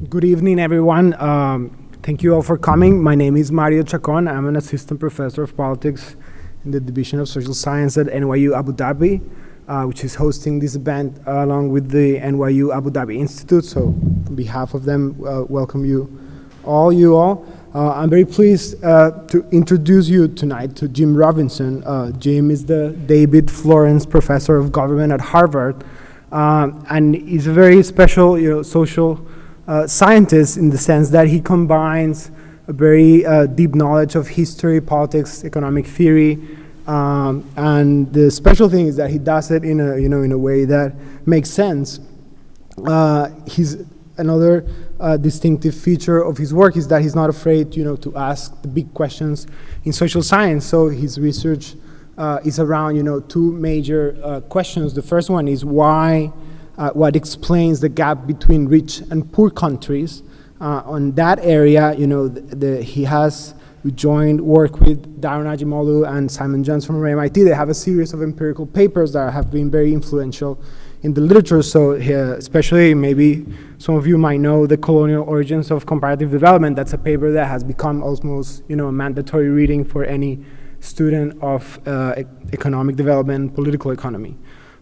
Good evening, everyone. Thank you all for coming. My name is Mario Chacon. I'm an assistant professor of politics in the Division of Social Science at NYU Abu Dhabi, which is hosting this event along with the NYU Abu Dhabi Institute. So on behalf of them, welcome you all. I'm very pleased to introduce you tonight to Jim Robinson. Jim is the David Florence Professor of Government at Harvard, and he's a very special, social scientist in the sense that he combines a very deep knowledge of history, politics, economic theory, and the special thing is that he does it in a way that makes sense. He's another distinctive feature of his work is that he's not afraid, to ask the big questions in social science. So his research is around, two major questions. The first one is why, what explains the gap between rich and poor countries. On that area, he has joined work with Daron Acemoglu and Simon Jones from MIT. They have a series of empirical papers that have been very influential in the literature. So especially maybe some of you might know The Colonial Origins of Comparative Development. That's a paper that has become almost a mandatory reading for any student of economic development and political economy.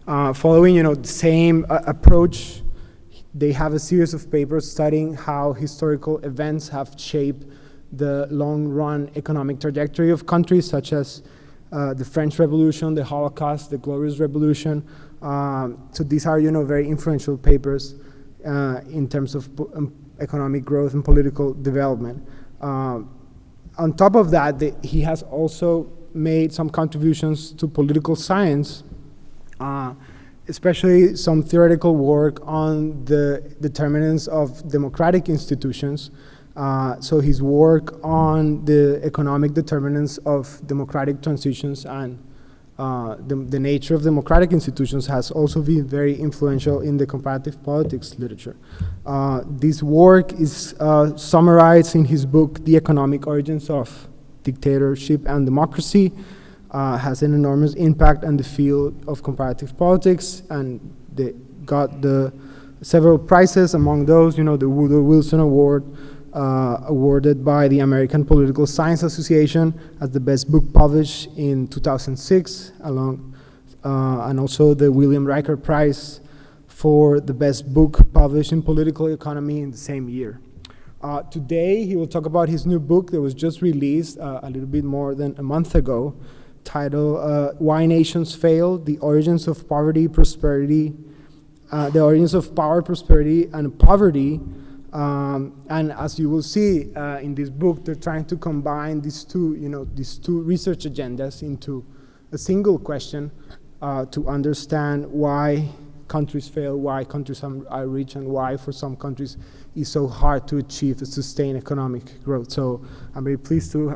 Following the same approach, they have a series of papers studying how historical events have shaped the long-run economic trajectory of countries such as the French Revolution, the Holocaust, the Glorious Revolution. So these are, very influential papers in terms of economic growth and political development. On top of that, he has also made some contributions to political science, especially some theoretical work on the determinants of democratic institutions. So his work on the economic determinants of democratic transitions and the nature of democratic institutions has also been very influential in the comparative politics literature. This work is summarized in his book, The Economic Origins of Dictatorship and Democracy. Has an enormous impact on the field of comparative politics, and they got several prizes, among those, the Woodrow Wilson Award, awarded by the American Political Science Association as the best book published in 2006, and also the William Riker Prize for the best book published in political economy in the same year. Today, he will talk about his new book that was just released a little bit more than a month ago, titled Why Nations Fail, The Origins of Poverty, Prosperity, the Origins of Power, Prosperity, and Poverty. And as you will see in this book, they're trying to combine these two research agendas into a single question to understand why countries fail, why countries are rich, and why for some countries it's so hard to achieve a sustained economic growth. So I'm very pleased to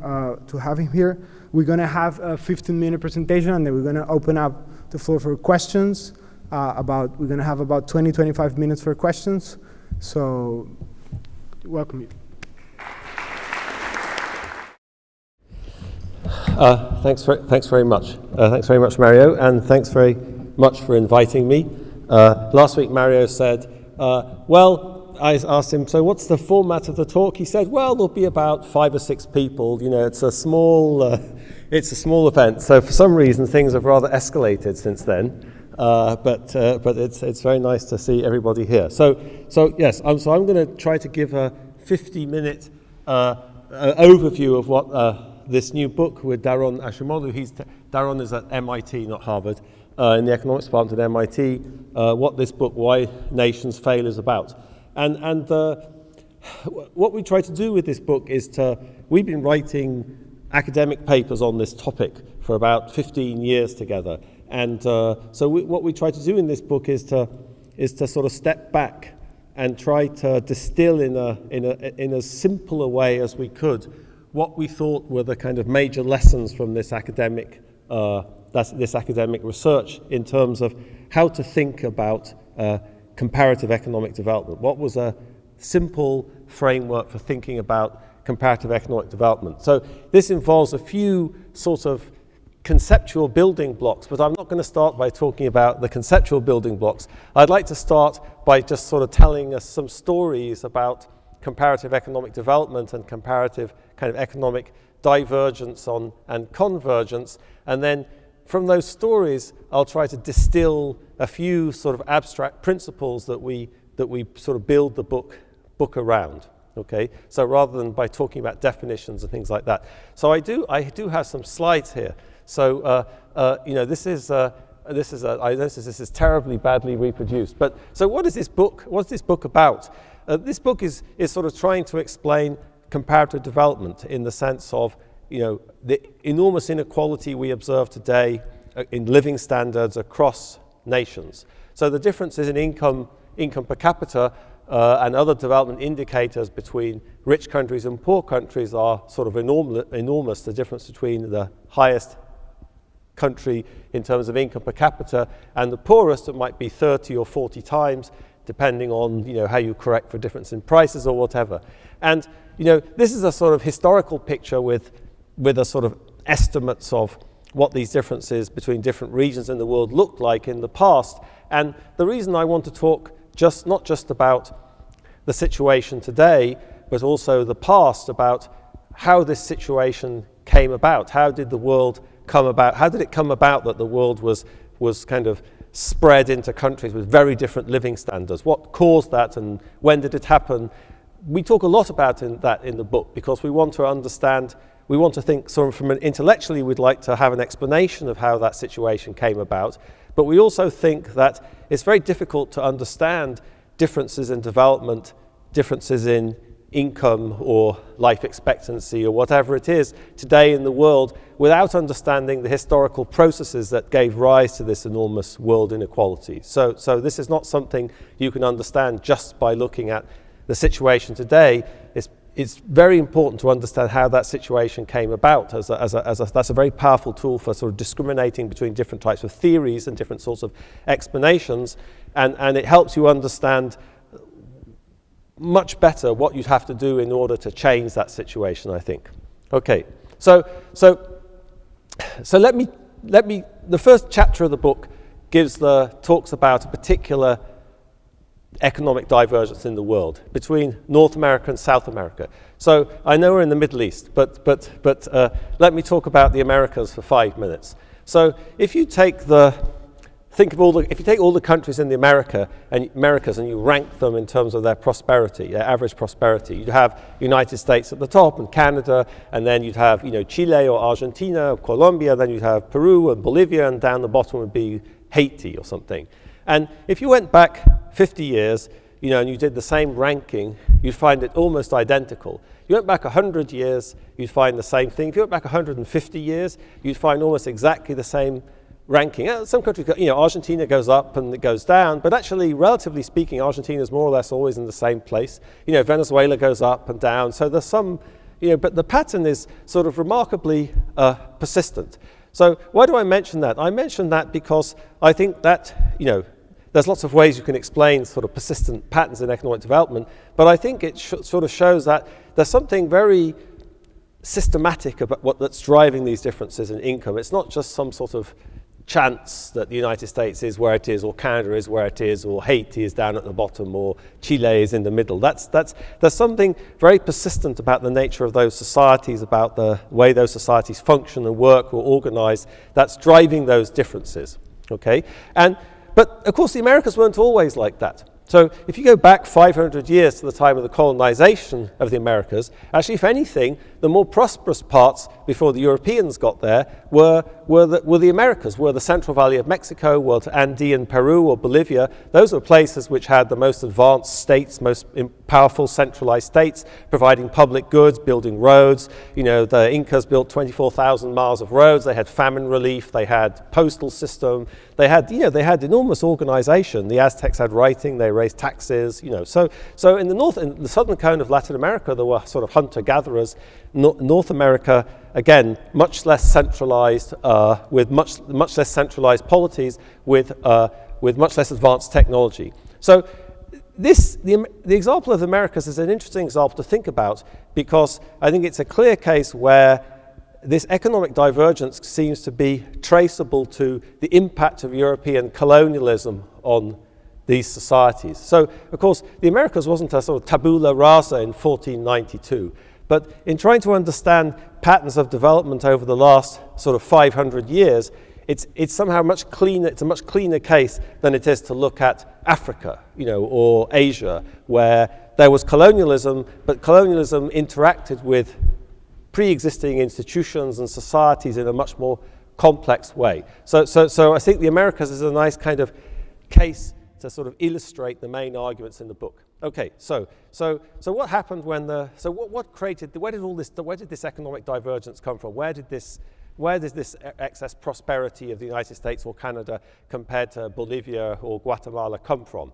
have him here. We're going to have a 15-minute presentation, and then we're going to open up the floor for questions. We're going to have about 20-25 minutes for questions. So, welcome you. Thanks very much. Thanks very much, Mario, and thanks very much for inviting me. Last week, Mario said, I asked him, so what's the format of the talk? He said, well, there'll be about 5 or 6 people. It's a small event. So for some reason, things have rather escalated since then. But it's very nice to see everybody here. So yes, I'm going to try to give a 50-minute overview of what this new book with Daron Acemoglu. Daron is at MIT, not Harvard, in the economics department at MIT. What this book, Why Nations Fail, is about. And what we try to do with this book is we've been writing academic papers on this topic for about 15 years together. And what we try to do in this book is to sort of step back and try to distill in as simple a way as we could what we thought were the kind of major lessons from this academic research in terms of how to think about comparative economic development. What was a simple framework for thinking about comparative economic development? So this involves a few sort of conceptual building blocks, but I'm not going to start by talking about the conceptual building blocks. I'd like to start by just sort of telling us some stories about comparative economic development and comparative kind of economic divergence and convergence. And then from those stories, I'll try to distill a few sort of abstract principles that we sort of build the book around. Okay, so rather than by talking about definitions and things like that. So I do have some slides here. So this is terribly badly reproduced. But so what is this book? What's this book about? This book is sort of trying to explain comparative development in the sense of the enormous inequality we observe today in living standards across nations. So the differences in income per capita and other development indicators between rich countries and poor countries are sort of enormous. The difference between the highest country in terms of income per capita and the poorest, it might be 30 or 40 times, depending on how you correct for difference in prices or whatever. And this is a sort of historical picture with a sort of estimates of what these differences between different regions in the world looked like in the past. And the reason I want to talk not just about the situation today, but also the past, about how this situation came about. How did the world come about? How did it come about that the world was kind of spread into countries with very different living standards? What caused that, and when did it happen? We talk a lot about that in the book because we want to understand. We want to think sort of from intellectually, we'd like to have an explanation of how that situation came about. But we also think that it's very difficult to understand differences in development, differences in income or life expectancy or whatever it is today in the world without understanding the historical processes that gave rise to this enormous world inequality. So this is not something you can understand just by looking at the situation today. It's very important to understand how that situation came about. That's a very powerful tool for sort of discriminating between different types of theories and different sorts of explanations, and it helps you understand much better what you'd have to do in order to change that situation, I think. Okay, so let me. The first chapter of the book talks about a particular economic divergence in the world between North America and South America. So I know we're in the Middle East, but let me talk about the Americas for 5 minutes. So if you take all the countries in the Americas and you rank them in terms of their prosperity, their average prosperity, you'd have United States at the top and Canada, and then you'd have Chile or Argentina or Colombia, then you'd have Peru and Bolivia, and down the bottom would be Haiti or something. And if you went back 50 years, and you did the same ranking, you'd find it almost identical. You went back 100 years, you'd find the same thing. If you went back 150 years, you'd find almost exactly the same ranking. Some countries, Argentina goes up and it goes down, but actually, relatively speaking, Argentina is more or less always in the same place. Venezuela goes up and down. So there's some, but the pattern is sort of remarkably persistent. So why do I mention that? I mention that because I think that, there's lots of ways you can explain sort of persistent patterns in economic development, but I think it sort of shows that there's something very systematic about that's driving these differences in income. It's not just some sort of chance that the United States is where it is, or Canada is where it is, or Haiti is down at the bottom, or Chile is in the middle. There's something very persistent about the nature of those societies, about the way those societies function and work or organize, that's driving those differences. Okay, but of course the Americas weren't always like that. So if you go back 500 years to the time of the colonization of the Americas, actually, if anything, the more prosperous parts before the Europeans got there were the Americas, were the Central Valley of Mexico, were Andean Peru or Bolivia. Those were places which had the most advanced states, most powerful centralized states, providing public goods, building roads. The Incas built 24,000 miles of roads. They had famine relief. They had postal system. They had enormous organization. The Aztecs had writing. They raised taxes. So in the southern cone of Latin America, there were sort of hunter-gatherers. North America, again, much less centralized, with much less centralized polities, with much less advanced technology. So the example of the Americas is an interesting example to think about, because I think it's a clear case where this economic divergence seems to be traceable to the impact of European colonialism on these societies. So, of course, the Americas wasn't a sort of tabula rasa in 1492, but in trying to understand patterns of development over the last sort of 500 years, it's somehow much cleaner. It's a much cleaner case than it is to look at Africa, or Asia, where there was colonialism, but colonialism interacted with pre-existing institutions and societies in a much more complex way. So I think the Americas is a nice kind of case to sort of illustrate the main arguments in the book. Okay, so what happened when where did this economic divergence come from? Where did this excess prosperity of the United States or Canada compared to Bolivia or Guatemala come from?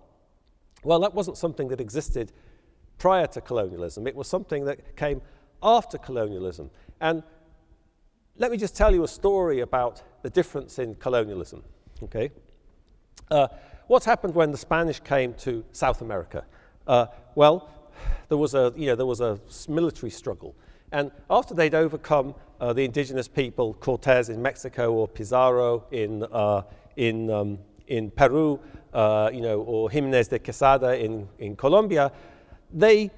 Well, that wasn't something that existed prior to colonialism. It was something that came after colonialism. And let me just tell you a story about the difference in colonialism. Okay, what happened when the Spanish came to South America? Well, there was a military struggle, and after they'd overcome the indigenous people, Cortés in Mexico or Pizarro in Peru, or Jiménez de Quesada in Colombia, they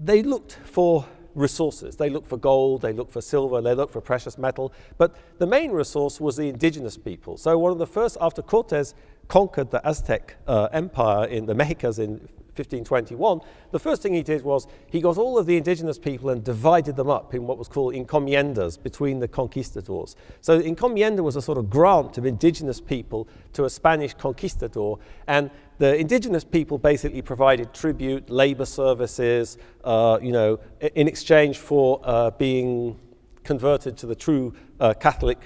looked for resources. They looked for gold, they looked for silver, they looked for precious metal, but the main resource was the indigenous people. So one of the first, after Cortés conquered the Aztec Empire in the Mexicas in 1521, the first thing he did was he got all of the indigenous people and divided them up in what was called encomiendas between the conquistadors. So encomienda was a sort of grant of indigenous people to a Spanish conquistador, and the indigenous people basically provided tribute, labor services, in exchange for being converted to the true Catholic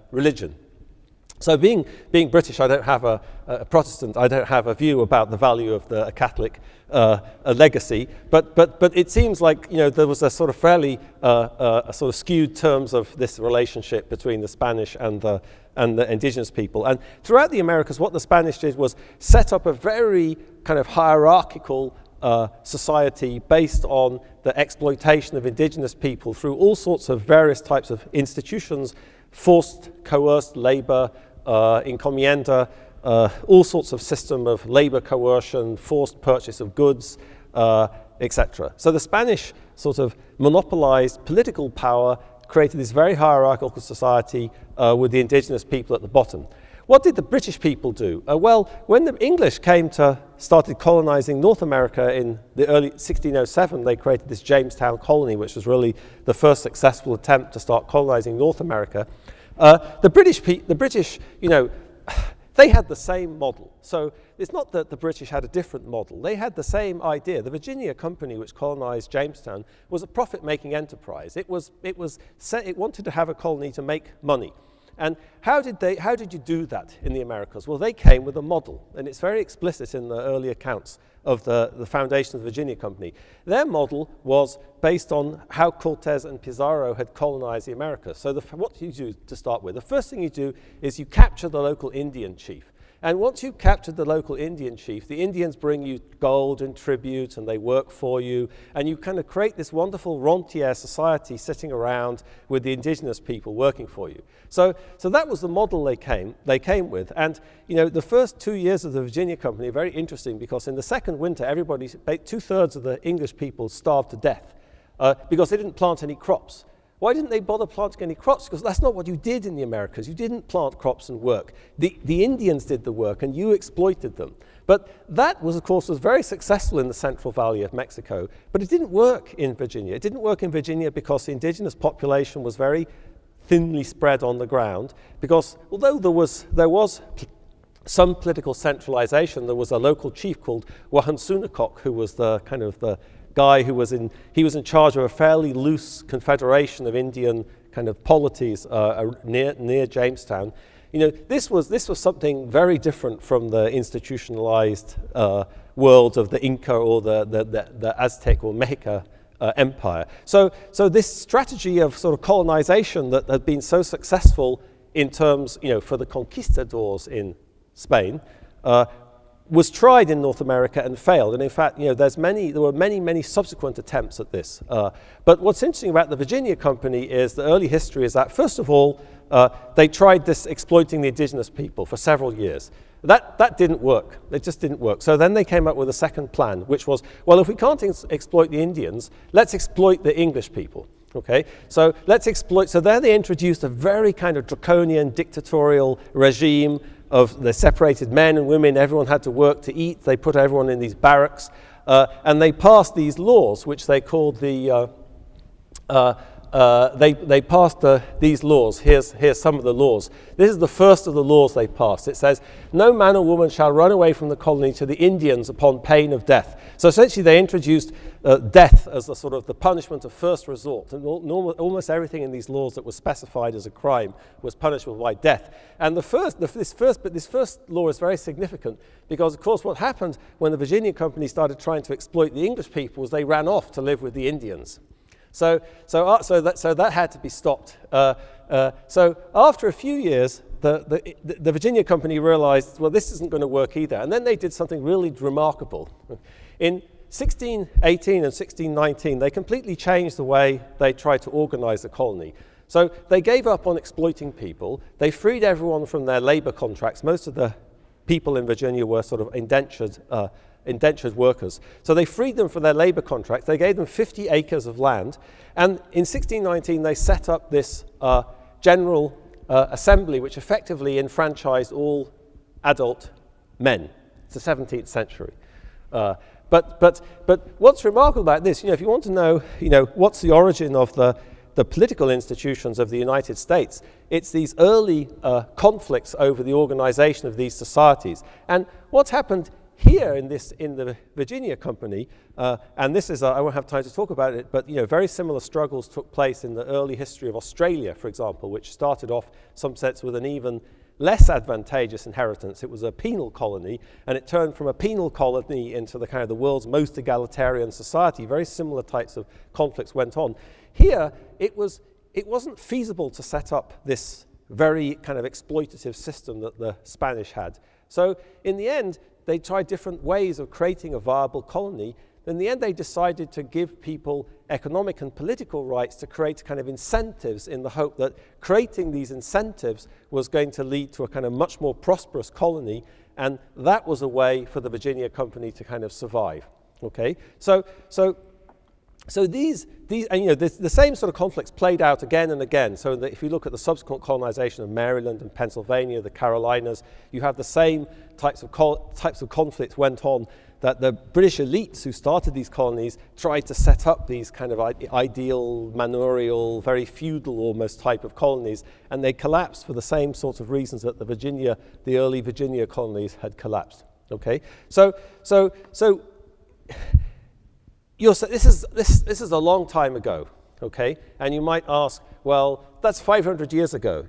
religion. So being British, I don't have a Protestant, I don't have a view about the value of the Catholic legacy, but it seems like there was a sort of fairly a sort of skewed terms of this relationship between the Spanish and the indigenous people. And throughout the Americas, what the Spanish did was set up a very kind of hierarchical society based on the exploitation of indigenous people through all sorts of various types of institutions, forced, coerced labor, encomienda, all sorts of system of labor coercion, forced purchase of goods, etc. So the Spanish sort of monopolized political power, created this very hierarchical society with the indigenous people at the bottom. What did the British people do? Well, when the English started colonizing North America in the early 1607, they created this Jamestown colony, which was really the first successful attempt to start colonizing North America. The British, they had the same model. So it's not that the British had a different model. They had the same idea. The Virginia Company, which colonized Jamestown, was a profit-making enterprise. It wanted to have a colony to make money. And how did you do that in the Americas? Well, they came with a model, and it's very explicit in the early accounts of the foundation of the Virginia Company. Their model was based on how Cortés and Pizarro had colonized the Americas. So what do you do to start with? The first thing you do is you capture the local Indian chief. And once you've captured the local Indian chief, the Indians bring you gold and tribute, and they work for you, and you kind of create this wonderful rentier society sitting around with the indigenous people working for you. So that was the model they came with. And the first 2 years of the Virginia Company are very interesting, because in the second winter, 2/3 of the English people starved to death because they didn't plant any crops. Why didn't they bother planting any crops? Because that's not what you did in the Americas. You didn't plant crops and work. The Indians did the work, and you exploited them. But that was, of course, very successful in the Central Valley of Mexico, but it didn't work in Virginia. It didn't work in Virginia because the indigenous population was very thinly spread on the ground, because although there was some political centralization, there was a local chief called Unequal, who was the guy who was in charge of a fairly loose confederation of Indian kind of polities near Jamestown. This was something very different from the institutionalized world of the Inca or the Aztec or Mexica empire. So this strategy of sort of colonization that had been so successful in terms, for the conquistadors in Spain, was tried in North America and failed. And in fact, there were many subsequent attempts at this. But what's interesting about the Virginia Company is the early history is that, first of all, they tried this exploiting the indigenous people for several years. That didn't work. It just didn't work. So then they came up with a second plan, which was, well, if we can't exploit the Indians, let's exploit the English people. Okay, so let's exploit. So there they introduced a very kind of draconian dictatorial regime of the separated men and women. Everyone had to work to eat. They put everyone in these barracks, and they passed these laws, which they called the. They passed these laws. Here's some of the laws. This is the first of the laws they passed. It says, no man or woman shall run away from the colony to the Indians upon pain of death. So essentially they introduced death as the sort of the punishment of first resort. And almost everything in these laws that was specified as a crime was punishable by death. And this first law is very significant because, of course, what happened when the Virginia Company started trying to exploit the English people was they ran off to live with the Indians. So that had to be stopped. So after a few years, the Virginia Company realized, well, this isn't going to work either. And then they did something really remarkable. In 1618 and 1619, they completely changed the way they tried to organize the colony. So they gave up on exploiting people. They freed everyone from their labor contracts. Most of the people in Virginia were sort of indentured workers. So they freed them from their labor contracts. They gave them 50 acres of land. And in 1619, they set up this general assembly, which effectively enfranchised all adult men. It's the 17th century. But what's remarkable about this, if you want to know, what's the origin of the political institutions of the United States, it's these early conflicts over the organization of these societies. And what's happened here in the Virginia Company, and this is, I won't have time to talk about it, but very similar struggles took place in the early history of Australia, for example, which started off, some sense, with an even less advantageous inheritance. It was a penal colony, and it turned from a penal colony into the kind of the world's most egalitarian society. Very similar types of conflicts went on. Here, it wasn't feasible to set up this very kind of exploitative system that the Spanish had. So in the end, they tried different ways of creating a viable colony. In the end, they decided to give people economic and political rights to create kind of incentives in the hope that creating these incentives was going to lead to a kind of much more prosperous colony, and that was a way for the Virginia Company to kind of survive. Okay, so these and the same sort of conflicts played out again and again. So if you look at the subsequent colonization of Maryland and Pennsylvania, the Carolinas, you have the same types of conflicts went on, that the British elites who started these colonies tried to set up these kind of ideal, manorial, very feudal almost type of colonies, and they collapsed for the same sorts of reasons that the early Virginia colonies had collapsed. Okay, so this is a long time ago, okay? And you might ask, well, that's 500 years ago.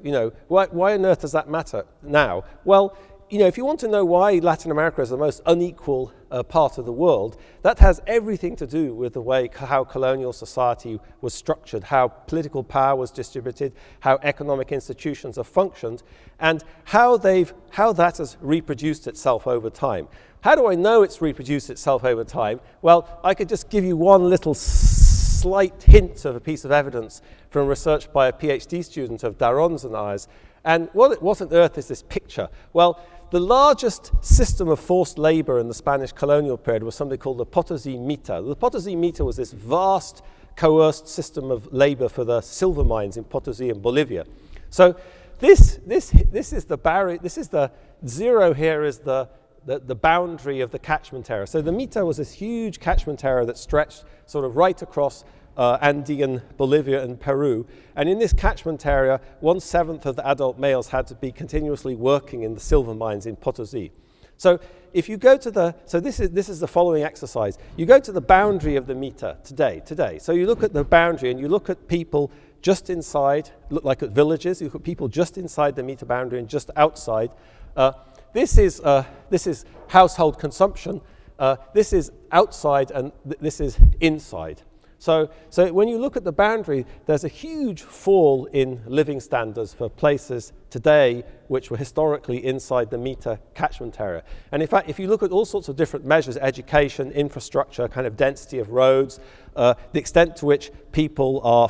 Why on earth does that matter now? Well, if you want to know why Latin America is the most unequal part of the world, that has everything to do with the way how colonial society was structured, how political power was distributed, how economic institutions have functioned, and how that has reproduced itself over time. How do I know it's reproduced itself over time? Well, I could just give you one little slight hint of a piece of evidence from research by a PhD student of Daron's and ours. And what on earth is this picture? Well, the largest system of forced labor in the Spanish colonial period was something called the Potosí Mita. The Potosí Mita was this vast coerced system of labor for the silver mines in Potosí and Bolivia. So this is the barrier. This is the zero here is the boundary of the catchment area. So the Mita was this huge catchment area that stretched sort of right across Andean Bolivia and Peru. And in this catchment area, 1/7 of the adult males had to be continuously working in the silver mines in Potosí. So if you go to this is the following exercise. You go to the boundary of the Mita today. So you look at the boundary and you look at people just inside, look like at villages, you look at people just inside the Mita boundary and just outside. This is household consumption. This is outside, and this is inside. So when you look at the boundary, there's a huge fall in living standards for places today which were historically inside the Mita catchment area. And in fact, if you look at all sorts of different measures, education, infrastructure, kind of density of roads, the extent to which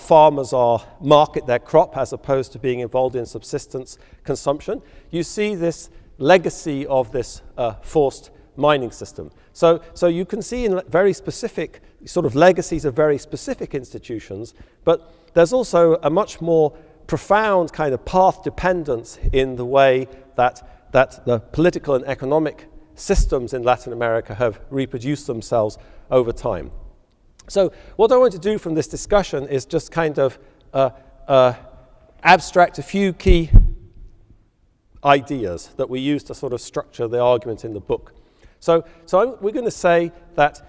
farmers market their crop as opposed to being involved in subsistence consumption, you see this legacy of this forced mining system. So you can see in very specific sort of legacies of very specific institutions, but there's also a much more profound kind of path dependence in the way that the political and economic systems in Latin America have reproduced themselves over time. So what I want to do from this discussion is just kind of abstract a few key ideas that we use to sort of structure the argument in the book. So we're going to say that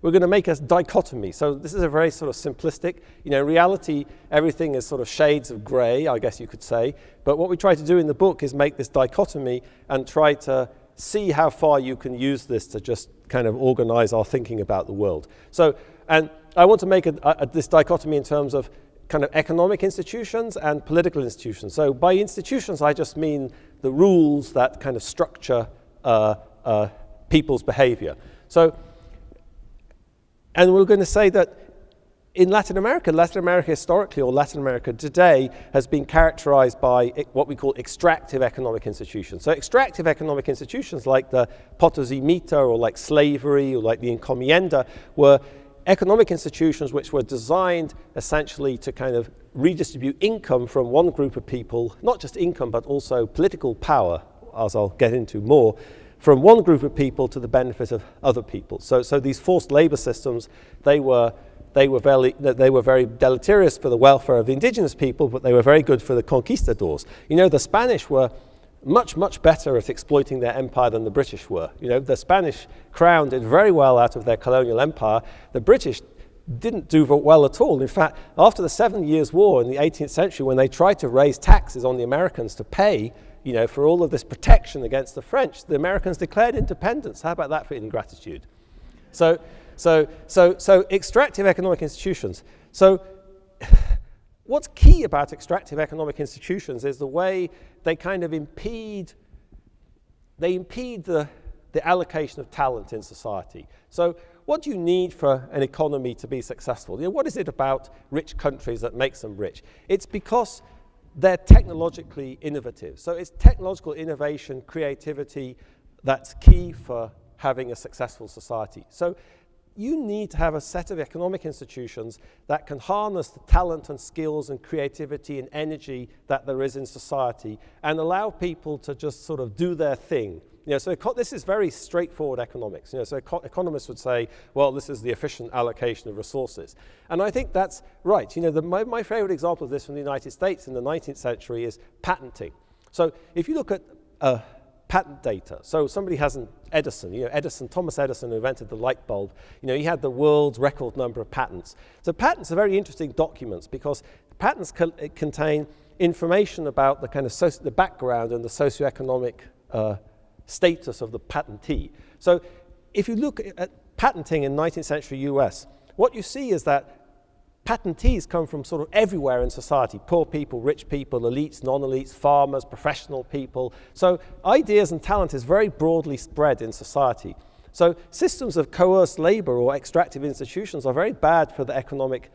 we're going to make a dichotomy. So this is a very sort of simplistic, in reality, everything is sort of shades of gray, I guess you could say. But what we try to do in the book is make this dichotomy and try to see how far you can use this to just kind of organize our thinking about the world. So, and I want to make this dichotomy in terms of kind of economic institutions and political institutions. So by institutions, I just mean the rules that kind of structure people's behavior. So, and we're going to say that in Latin America historically, or Latin America today, has been characterized by what we call extractive economic institutions. So extractive economic institutions like the Potosí Mita, or like slavery, or like the encomienda, were economic institutions which were designed essentially to kind of redistribute income from one group of people, not just income, but also political power, as I'll get into more, from one group of people to the benefit of other people. So these forced labor systems, they were very deleterious for the welfare of the indigenous people, but they were very good for the conquistadors. The Spanish were much better at exploiting their empire than the British were. The Spanish crown did very well out of their colonial empire. The British didn't do well at all. In fact, after the 7 Years' War in the 18th century, when they tried to raise taxes on the Americans to pay, for all of this protection against the French, the Americans declared independence. How about that for ingratitude? So extractive economic institutions. So what's key about extractive economic institutions is the way they kind of impede the allocation of talent in society. So what do you need for an economy to be successful? What is it about rich countries that makes them rich? It's because they're technologically innovative. So it's technological innovation, creativity that's key for having a successful society. So you need to have a set of economic institutions that can harness the talent and skills and creativity and energy that there is in society and allow people to just sort of do their thing. So this is very straightforward economics. So economists would say, well, this is the efficient allocation of resources. And I think that's right. My favorite example of this from the United States in the 19th century is patenting. So if you look at patent data, so somebody has an Edison, Thomas Edison, who invented the light bulb, he had the world's record number of patents. So patents are very interesting documents because patents contain information about the kind of the background and the socioeconomic status of the patentee. So if you look at patenting in 19th century US, what you see is that patentees come from sort of everywhere in society: poor people, rich people, elites, non-elites, farmers, professional people. So ideas and talent is very broadly spread in society. So systems of coerced labor or extractive institutions are very bad for the economic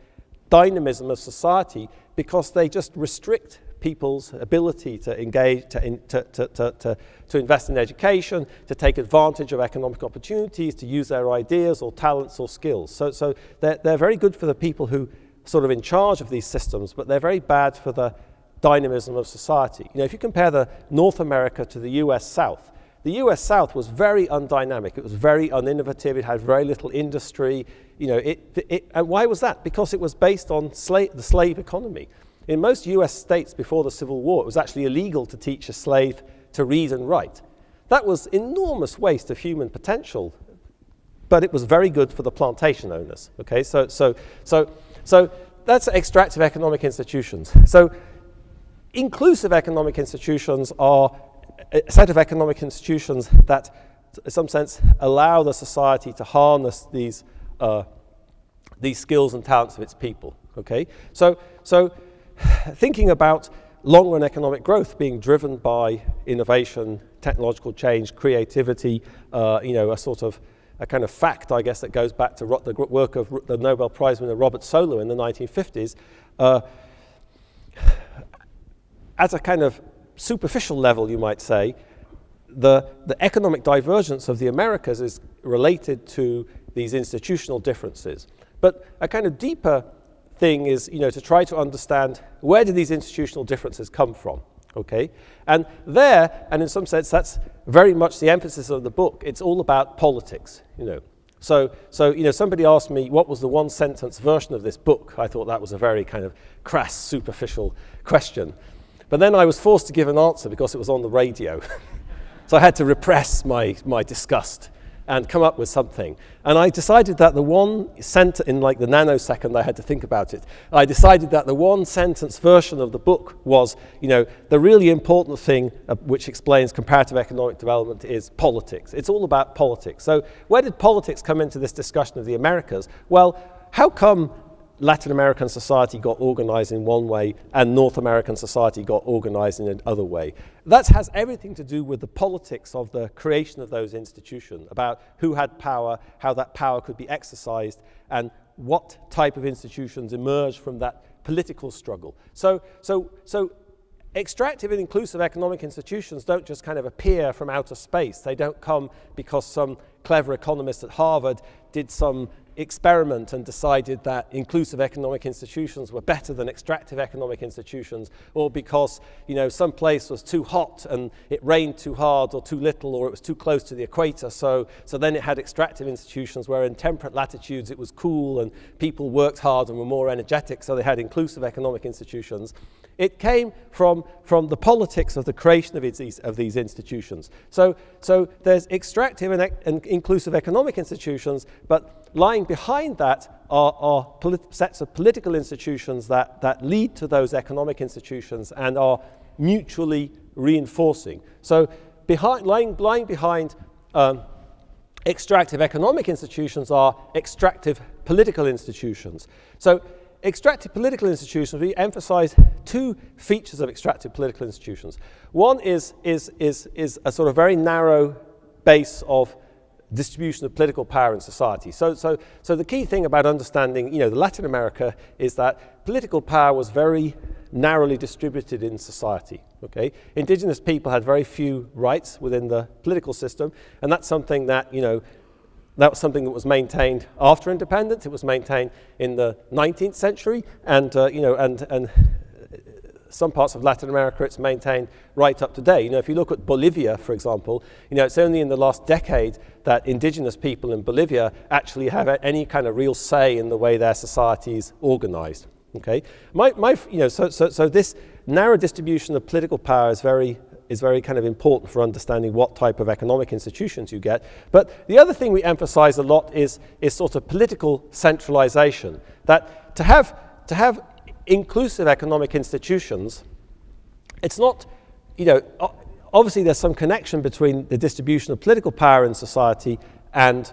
dynamism of society because they just restrict people's ability to engage, to invest in education, to take advantage of economic opportunities, to use their ideas or talents or skills. So they're very good for the people who sort of in charge of these systems, but they're very bad for the dynamism of society. If you compare the North America to the US South, the US South was very undynamic. It was very uninnovative. It had very little industry. And why was that? Because it was based on the slave economy. In most US states before the Civil War, it was actually illegal to teach a slave to read and write. That was enormous waste of human potential, but it was very good for the plantation owners. Okay, so that's extractive economic institutions. So inclusive economic institutions are a set of economic institutions that, in some sense, allow the society to harness these skills and talents of its people. Okay, so thinking about long-run economic growth being driven by innovation, technological change, creativity, a kind of fact, I guess, that goes back to the work of the Nobel Prize winner Robert Solow in the 1950s, as a kind of superficial level, you might say, the economic divergence of the Americas is related to these institutional differences. But a kind of deeper thing is, to try to understand where do these institutional differences come from, okay? And in some sense, that's very much the emphasis of the book. It's all about politics, So somebody asked me what was the one-sentence version of this book. I thought that was a very kind of crass, superficial question. But then I was forced to give an answer because it was on the radio. So I had to repress my disgust and come up with something. And I decided that the one sentence, in like the nanosecond I had to think about it, I decided that the one-sentence version of the book was, the really important thing which explains comparative economic development is politics. It's all about politics. So where did politics come into this discussion of the Americas? Well, how come Latin American society got organized in one way and North American society got organized in another way? That has everything to do with the politics of the creation of those institutions, about who had power, how that power could be exercised, and what type of institutions emerged from that political struggle. So extractive and inclusive economic institutions don't just kind of appear from outer space. They don't come because some clever economist at Harvard did some experiment and decided that inclusive economic institutions were better than extractive economic institutions, or because some place was too hot and it rained too hard or too little, or it was too close to the equator, so then it had extractive institutions where in temperate latitudes it was cool and people worked hard and were more energetic, so they had inclusive economic institutions. It came from the politics of the creation of these institutions. So there's extractive and inclusive economic institutions, but lying behind that are sets of political institutions that lead to those economic institutions and are mutually reinforcing. So lying behind extractive economic institutions are extractive political institutions. So extractive political institutions, we emphasize two features of extractive political institutions. One is a sort of very narrow base of distribution of political power in society. So the key thing about understanding, the Latin America is that political power was very narrowly distributed in society. Okay, indigenous people had very few rights within the political system, and that's something that that was something that was maintained after independence. It was maintained in the 19th century, and some parts of Latin America it's maintained right up to date. If you look at Bolivia, for example, it's only in the last decade that indigenous people in Bolivia actually have any kind of real say in the way their society is organized. Okay, so this narrow distribution of political power is very kind of important for understanding what type of economic institutions you get. But the other thing we emphasize a lot is sort of political centralization. That to have inclusive economic institutions, it's not, obviously there's some connection between the distribution of political power in society and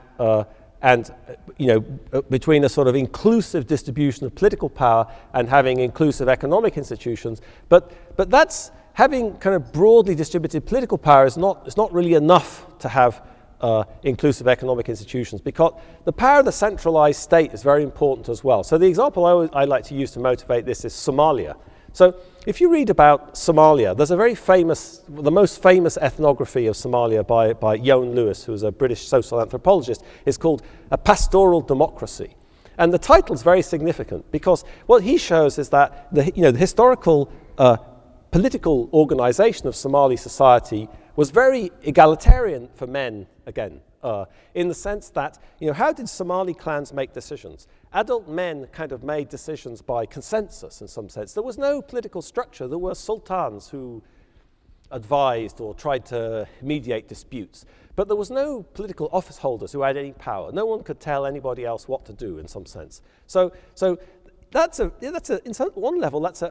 between a sort of inclusive distribution of political power and having inclusive economic institutions. But that's having kind of broadly distributed political power is not really enough to have inclusive economic institutions, because the power of the centralized state is very important as well. So the example I like to use to motivate this is Somalia. So if you read about Somalia, there's a very famous, the most famous ethnography of Somalia by Yoan Lewis, who's a British social anthropologist, is called A Pastoral Democracy. And the title is very significant because what he shows is that the historical political organization of Somali society was very egalitarian for men again, in the sense that, how did Somali clans make decisions? Adult men kind of made decisions by consensus in some sense. There was no political structure. There were sultans who advised or tried to mediate disputes. But there was no political office holders who had any power. No one could tell anybody else what to do in some sense. So that's in one level, that's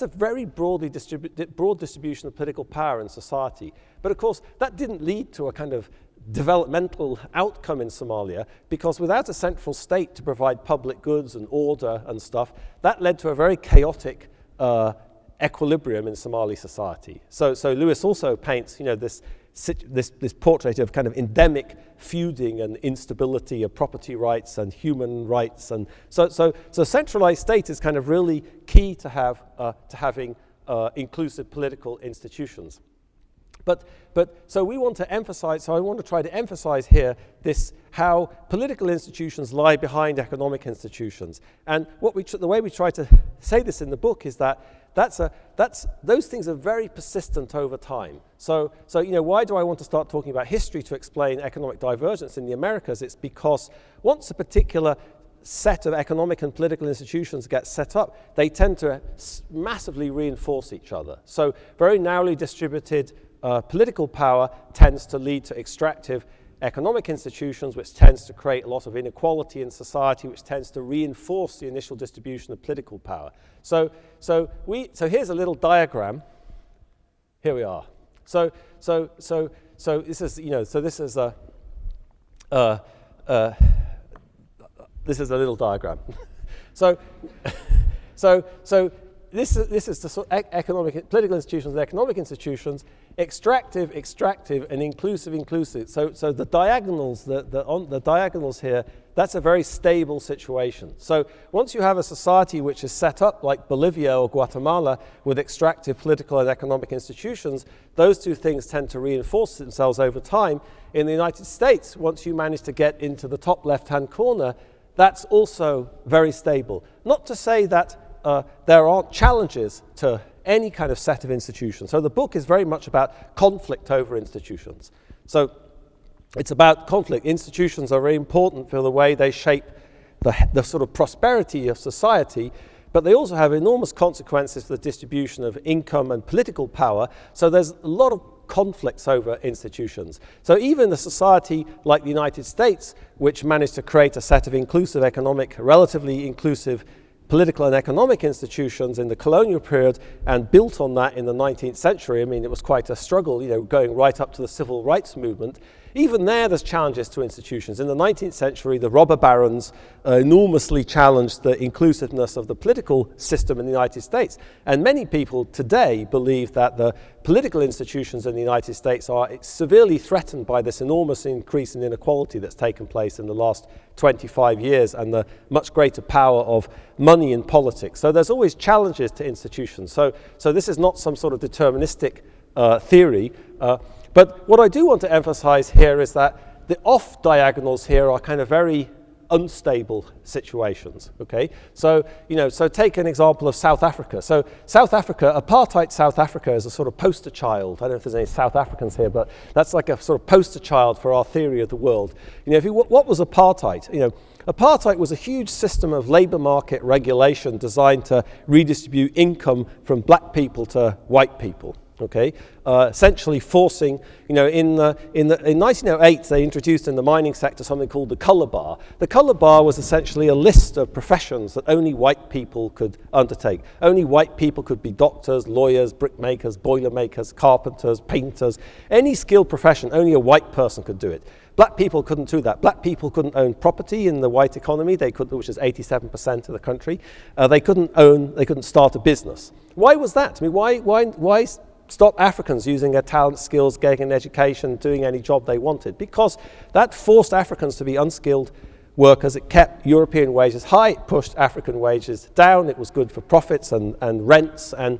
a very broad distribution of political power in society. But of course, that didn't lead to a kind of developmental outcome in Somalia, because without a central state to provide public goods and order and stuff, that led to a very chaotic equilibrium in Somali society. So Lewis also paints, this portrait of kind of endemic feuding and instability of property rights and human rights, and so centralized state is kind of really key to having inclusive political institutions. So we want to emphasize, so I want to try to emphasize here this, how political institutions lie behind economic institutions. And the way we try to say this in the book is that those things are very persistent over time. So why do I want to start talking about history to explain economic divergence in the Americas? It's because once a particular set of economic and political institutions get set up, they tend to massively reinforce each other. So very narrowly distributed political power tends to lead to extractive economic institutions, which tends to create a lot of inequality in society, which tends to reinforce the initial distribution of political power. So here's a little diagram. Here we are. So this is, this is a little diagram. This is the sort of political institutions and economic institutions, extractive, and inclusive. So the diagonals, the diagonals here, that's a very stable situation. So once you have a society which is set up like Bolivia or Guatemala with extractive political and economic institutions, those two things tend to reinforce themselves over time. In the United States, once you manage to get into the top left-hand corner, that's also very stable. Not to say that there aren't challenges to any kind of set of institutions. So the book is very much about conflict over institutions. So it's about conflict. Institutions are very important for the way they shape the sort of prosperity of society, but they also have enormous consequences for the distribution of income and political power. So there's a lot of conflicts over institutions. So even a society like the United States, which managed to create a set of inclusive relatively inclusive political and economic institutions in the colonial period and built on that in the 19th century. I mean, it was quite a struggle, going right up to the civil rights movement. Even there's challenges to institutions. In the 19th century, the robber barons enormously challenged the inclusiveness of the political system in the United States. And many people today believe that the political institutions in the United States are severely threatened by this enormous increase in inequality that's taken place in the last 25 years and the much greater power of money in politics. So there's always challenges to institutions. So this is not some sort of deterministic theory. But what I do want to emphasize here is that the off diagonals here are kind of very unstable situations, okay? So take an example of South Africa. So South Africa, apartheid South Africa is a sort of poster child. I don't know if there's any South Africans here, but that's like a sort of poster child for our theory of the world. What was apartheid? Apartheid was a huge system of labor market regulation designed to redistribute income from black people to white people. Okay, essentially forcing, in 1908 they introduced in the mining sector something called the color bar. The color bar was essentially a list of professions that only white people could undertake. Only white people could be doctors, lawyers, brickmakers, boilermakers, carpenters, painters, any skilled profession, only a white person could do it. Black people couldn't do that. Black people couldn't own property in the white economy, which is 87% of the country. They couldn't start a business. Why was that? I mean, why stop Africans using their talent, skills, getting an education, doing any job they wanted? Because that forced Africans to be unskilled workers. It kept European wages high, it pushed African wages down, it was good for profits and rents. And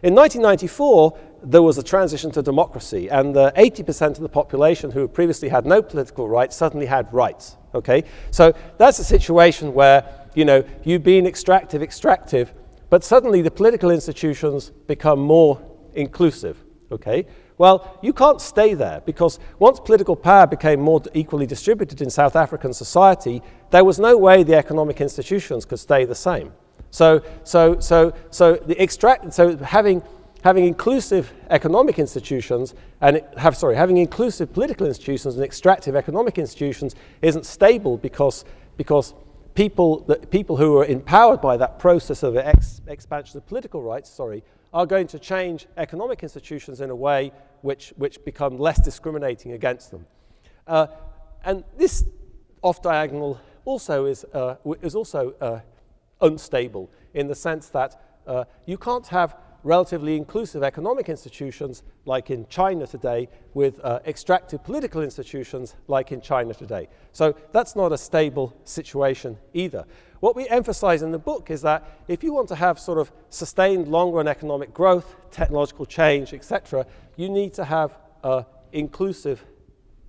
in 1994, there was a transition to democracy, and the 80% of the population who previously had no political rights suddenly had rights, okay? So that's a situation where, you've been extractive, but suddenly the political institutions become more inclusive, okay? Well, you can't stay there, because once political power became more equally distributed in South African society, there was no way the economic institutions could stay the same. So having inclusive economic institutions and having inclusive political institutions and extractive economic institutions isn't stable because people who are empowered by that process of expansion of political rights, are going to change economic institutions in a way which become less discriminating against them. And this off-diagonal also is also unstable in the sense that you can't have relatively inclusive economic institutions like in China today with extractive political institutions like in China today. So that's not a stable situation either. What we emphasize in the book is that if you want to have sort of sustained long-run economic growth, technological change, etc., you need to have inclusive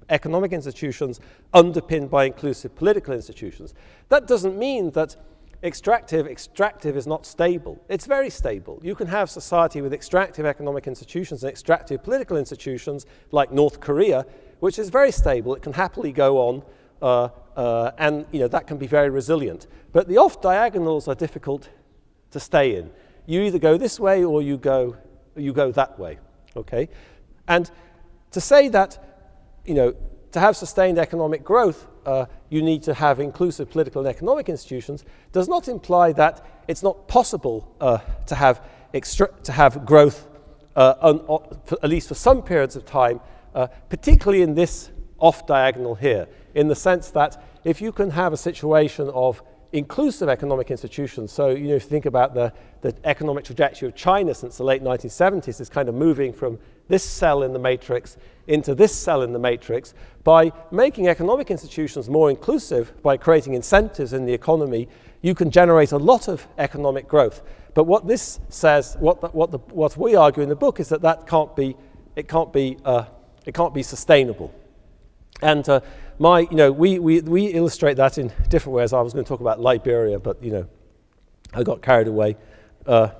economic institutions underpinned by inclusive political institutions. That doesn't mean that extractive is not stable. It's very stable. You can have society with extractive economic institutions and extractive political institutions like North Korea, which is very stable. It can happily go on, and that can be very resilient. But the off-diagonals are difficult to stay in. You either go this way or you go that way. Okay, and to say that, to have sustained economic growth, you need to have inclusive political and economic institutions, does not imply that it's not possible to have growth, at least for some periods of time, particularly in this off-diagonal here, in the sense that if you can have a situation of inclusive economic institutions, so if you think about the economic trajectory of China since the late 1970s, is kind of moving from this cell in the matrix into this cell in the matrix. By making economic institutions more inclusive, by creating incentives in the economy, you can generate a lot of economic growth. But what this says, what we argue in the book, is that it can't be sustainable. And we illustrate that in different ways. I was going to talk about Liberia, but I got carried away. How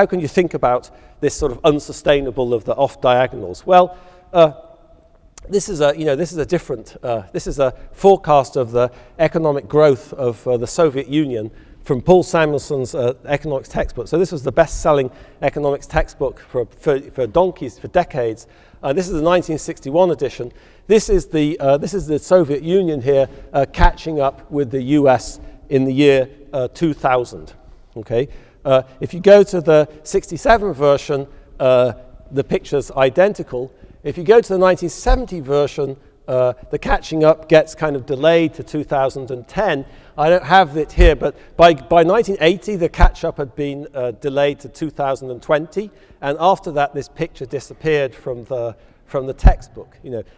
can you think about this sort of unsustainable of the off diagonals? Well, this is a forecast of the economic growth of the Soviet Union from Paul Samuelson's economics textbook. So this was the best-selling economics textbook for donkeys, for decades. This is the 1961 edition. This is the Soviet Union here catching up with the US in the year 2000. Okay, if you go to the 67 version, the picture's identical. If you go to the 1970 version, the catching up gets kind of delayed to 2010. I don't have it here, but by 1980, the catch-up had been delayed to 2020, and after that, this picture disappeared from the textbook.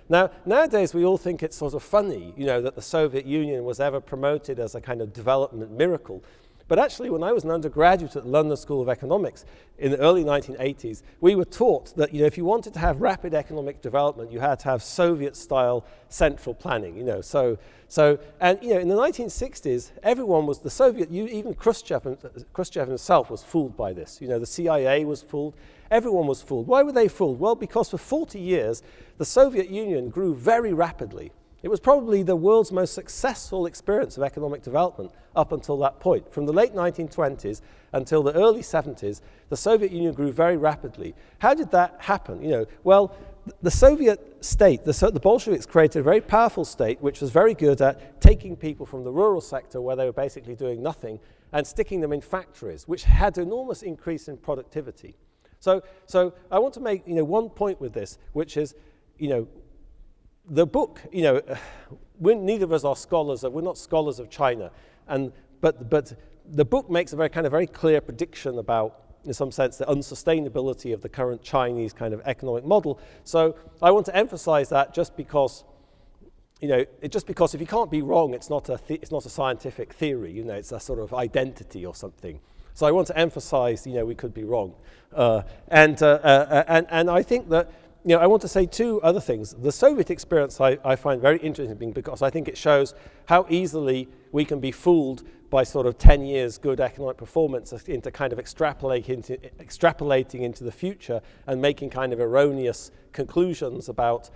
Now nowadays we all think it's sort of funny, that the Soviet Union was ever promoted as a kind of development miracle. But actually, when I was an undergraduate at the London School of Economics in the early 1980s, we were taught that if you wanted to have rapid economic development, you had to have Soviet-style central planning. In the 1960s, everyone was the Soviet. Even Khrushchev himself was fooled by this. The CIA was fooled. Everyone was fooled. Why were they fooled? Well, because for 40 years, the Soviet Union grew very rapidly. It was probably the world's most successful experience of economic development up until that point. From the late 1920s until the early 70s, the Soviet Union grew very rapidly. How did that happen? Well, the Soviet state, the Bolsheviks created a very powerful state which was very good at taking people from the rural sector where they were basically doing nothing and sticking them in factories, which had an enormous increase in productivity. So I want to make one point with this, which is, the book, neither of us are scholars. We're not scholars of China, but the book makes a very clear prediction about, in some sense, the unsustainability of the current Chinese kind of economic model. So I want to emphasize that just because if you can't be wrong, it's not a scientific theory. It's a sort of identity or something. So I want to emphasize, we could be wrong, and I think that. I want to say two other things. The Soviet experience I find very interesting because I think it shows how easily we can be fooled by sort of 10 years good economic performance into kind of extrapolating into the future and making kind of erroneous conclusions about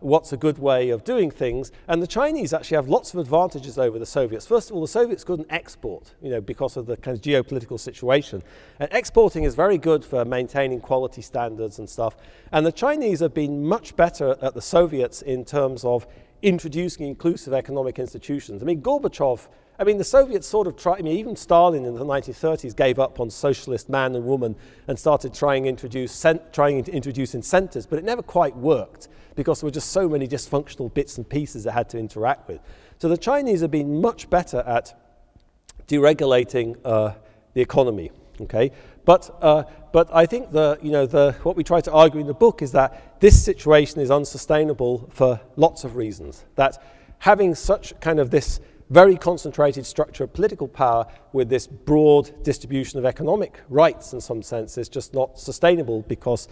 what's a good way of doing things. And the Chinese actually have lots of advantages over the Soviets. First of all, the Soviets couldn't export, because of the kind of geopolitical situation. And exporting is very good for maintaining quality standards and stuff. And the Chinese have been much better at the Soviets in terms of introducing inclusive economic institutions. Gorbachev, the Soviets sort of tried, even Stalin in the 1930s gave up on socialist man and woman and started trying to introduce incentives, but it never quite worked because there were just so many dysfunctional bits and pieces that had to interact with. So the Chinese have been much better at deregulating the economy. Okay, but I think what we try to argue in the book is that this situation is unsustainable for lots of reasons. That having such kind of this very concentrated structure of political power with this broad distribution of economic rights in some sense is just not sustainable because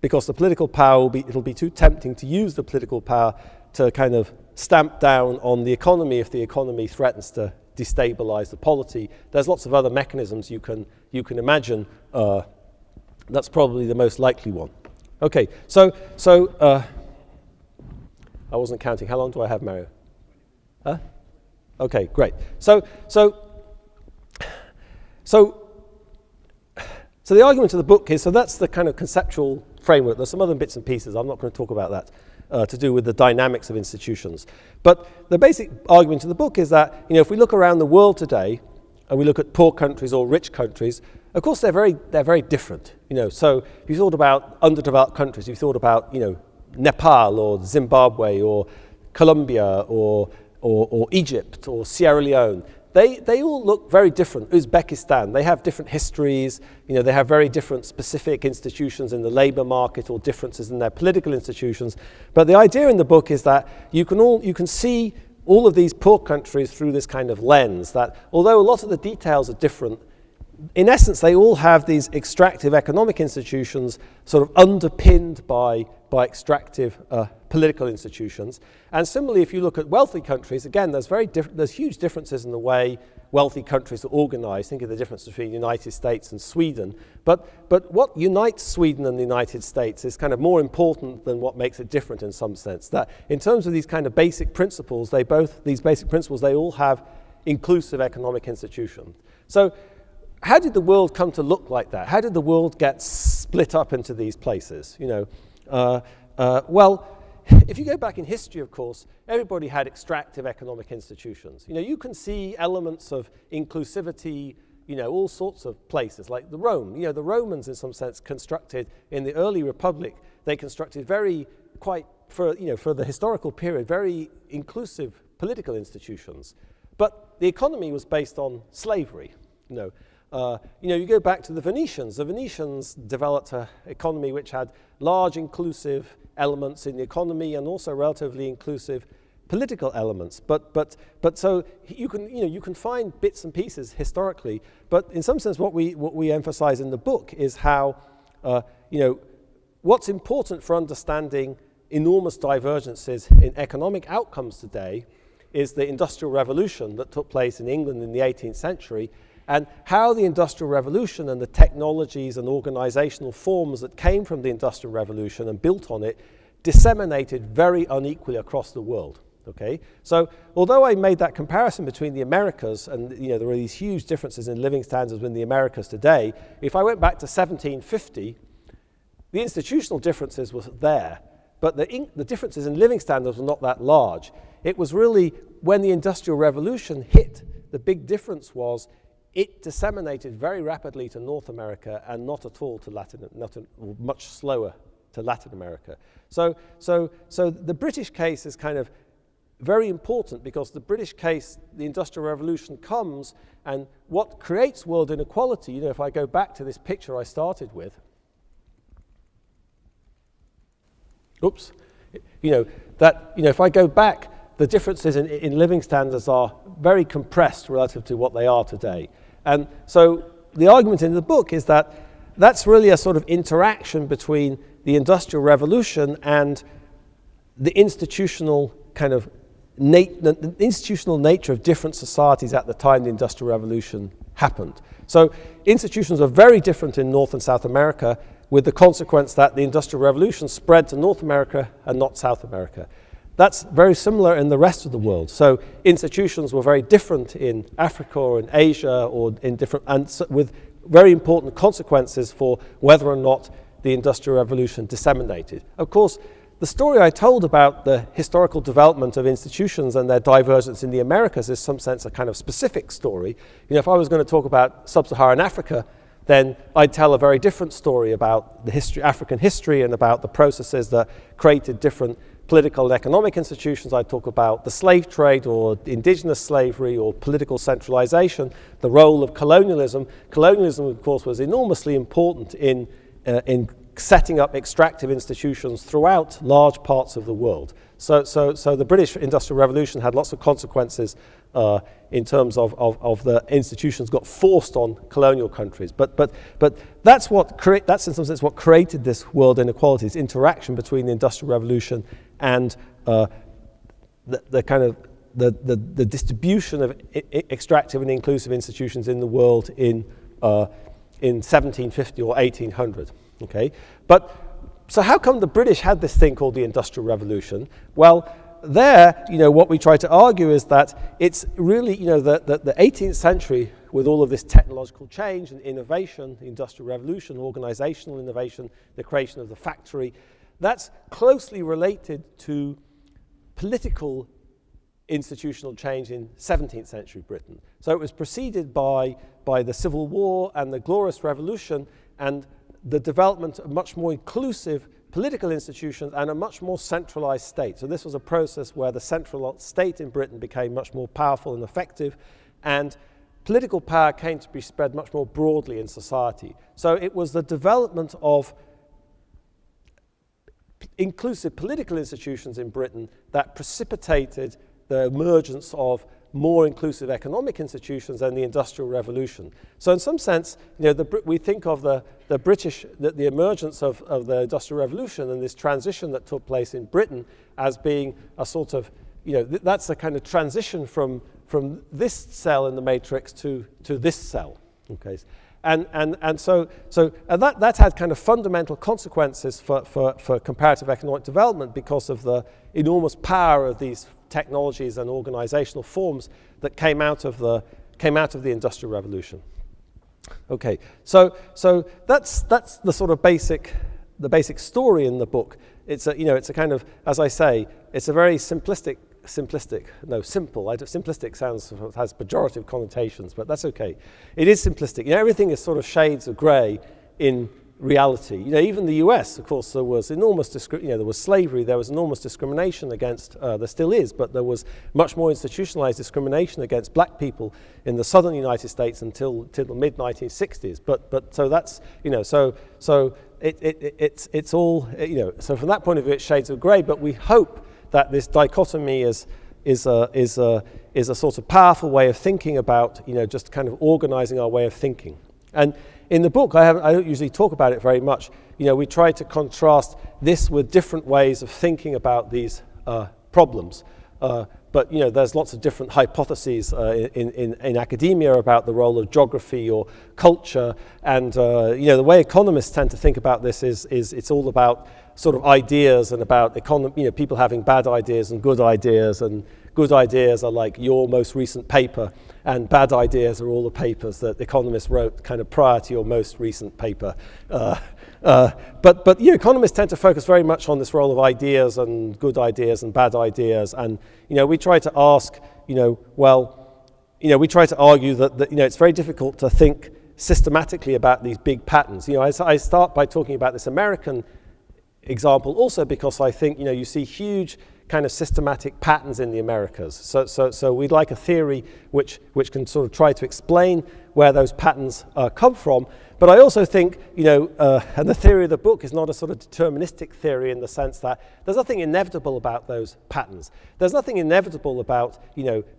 the political power it'll be too tempting to use the political power to kind of stamp down on the economy if the economy threatens to destabilize the polity. There's lots of other mechanisms you can imagine. That's probably the most likely one. Okay, so I wasn't counting. How long do I have, Mario? Huh? Okay, great. So the argument of the book is, so that's the kind of conceptual framework. There's some other bits and pieces. I'm not going to talk about that. To do with the dynamics of institutions. But the basic argument of the book is that, if we look around the world today and we look at poor countries or rich countries, of course they're very different. So if you thought about underdeveloped countries, you thought about, Nepal or Zimbabwe or Colombia or Egypt or Sierra Leone. They all look very different. Uzbekistan, they have different histories, they have very different specific institutions in the labor market or differences in their political institutions. But the idea in the book is that you can see all of these poor countries through this kind of lens, that although a lot of the details are different, in essence they all have these extractive economic institutions sort of underpinned by extractive political institutions. And similarly, if you look at wealthy countries, again, there's huge differences in the way wealthy countries are organized. Think of the difference between the United States and Sweden. But what unites Sweden and the United States is kind of more important than what makes it different in some sense. That in terms of these kind of basic principles, they all have inclusive economic institutions. So how did the world come to look like that? How did the world get split up into these places? Well, if you go back in history, of course, everybody had extractive economic institutions. You can see elements of inclusivity, all sorts of places, like the Rome. The Romans, in some sense, constructed in the early Republic. They constructed for the historical period, very inclusive political institutions. But the economy was based on slavery. You go back to the Venetians. The Venetians developed an economy which had large inclusive elements in the economy and also relatively inclusive political elements. But so you can find bits and pieces historically. But in some sense, what we emphasize in the book is how what's important for understanding enormous divergences in economic outcomes today is the Industrial Revolution that took place in England in the 18th century. And how the Industrial Revolution and the technologies and organizational forms that came from the Industrial Revolution and built on it disseminated very unequally across the world. Okay? So although I made that comparison between the Americas and there are these huge differences in living standards in the Americas today, if I went back to 1750, the institutional differences were there, but the differences in living standards were not that large. It was really when the Industrial Revolution hit, the big difference was it disseminated very rapidly to North America and not at all to much slower to Latin America. So the British case is kind of very important because the British case, the Industrial Revolution comes, and what creates world inequality, if I go back to this picture I started with, if I go back, the differences in living standards are very compressed relative to what they are today. And so the argument in the book is that that's really a sort of interaction between the Industrial Revolution and the institutional kind of the institutional nature of different societies at the time the Industrial Revolution happened. So institutions are very different in North and South America, with the consequence that the Industrial Revolution spread to North America and not South America. That's very similar in the rest of the world. So institutions were very different in Africa or in Asia or in different, and with very important consequences for whether or not the Industrial Revolution disseminated. Of course, the story I told about the historical development of institutions and their divergence in the Americas is, in some sense, a kind of specific story. If I was going to talk about sub-Saharan Africa, then I'd tell a very different story about the African history and about the processes that created different political and economic institutions. I talk about the slave trade or indigenous slavery or political centralization, the role of colonialism. Colonialism, of course, was enormously important in setting up extractive institutions throughout large parts of the world. So the British Industrial Revolution had lots of consequences in terms of the institutions got forced on colonial countries. But that's in some sense what created this world inequality, this interaction between the Industrial Revolution and the distribution of extractive and inclusive institutions in the world in 1750 or 1800. Okay, so how come the British had this thing called the Industrial Revolution? Well, there, what we try to argue is that it's really, the 18th century, with all of this technological change and innovation, the Industrial Revolution, organizational innovation, the creation of the factory, that's closely related to political institutional change in 17th century Britain. So it was preceded by the Civil War and the Glorious Revolution and the development of much more inclusive political institutions and a much more centralized state. So this was a process where the central state in Britain became much more powerful and effective, and political power came to be spread much more broadly in society. So it was the development of inclusive political institutions in Britain that precipitated the emergence of more inclusive economic institutions and the Industrial Revolution. So in some sense, we think of the emergence of the Industrial Revolution and this transition that took place in Britain as being a sort of, that's a kind of transition from this cell in the matrix to this cell. Okay, and so that had kind of fundamental consequences for comparative economic development because of the enormous power of these technologies and organizational forms that came out of the Industrial Revolution. Okay, so that's the sort of basic story in the book. It's a kind of, as I say, it's a very simplistic. Simplistic has pejorative connotations, but that's okay. It is simplistic. Everything is sort of shades of grey in reality. Even the US, of course, there was enormous there was slavery, there was enormous discrimination against, there still is, but there was much more institutionalized discrimination against black people in the southern United States until the mid-1960s. But so that's, so it's all, so from that point of view, it's shades of grey, but we hope that this dichotomy is a sort of powerful way of thinking about, just kind of organizing our way of thinking. And in the book, I don't usually talk about it very much. We try to contrast this with different ways of thinking about these problems. But there's lots of different hypotheses in academia about the role of geography or culture. And the way economists tend to think about this is it's all about sort of ideas and about people having bad ideas and good ideas are like your most recent paper, and bad ideas are all the papers that economists wrote kind of prior to your most recent paper. But economists tend to focus very much on this role of ideas and good ideas and bad ideas, and we try to ask, we try to argue that it's very difficult to think systematically about these big patterns. I start by talking about this American example also because I think you see huge kind of systematic patterns in the Americas. So we'd like a theory which can sort of try to explain where those patterns come from. But I also think, and the theory of the book is not a sort of deterministic theory in the sense that there's nothing inevitable about those patterns. There's nothing inevitable about,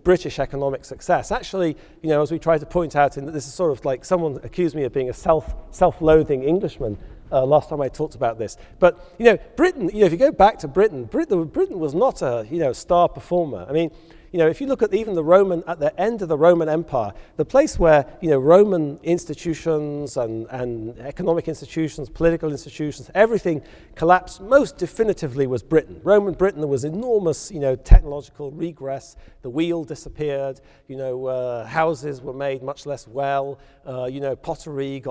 British economic success. Actually, as we try to point out, and this is sort of like someone accused me of being a self-loathing Englishman last time I talked about this. But, Britain, if you go back to Britain was not a, star performer. I mean, if you look at even at the end of the Roman Empire, the place where, Roman institutions and economic institutions, political institutions, everything collapsed most definitively was Britain. Roman Britain, there was enormous, technological regress. The wheel disappeared, houses were made much less well, pottery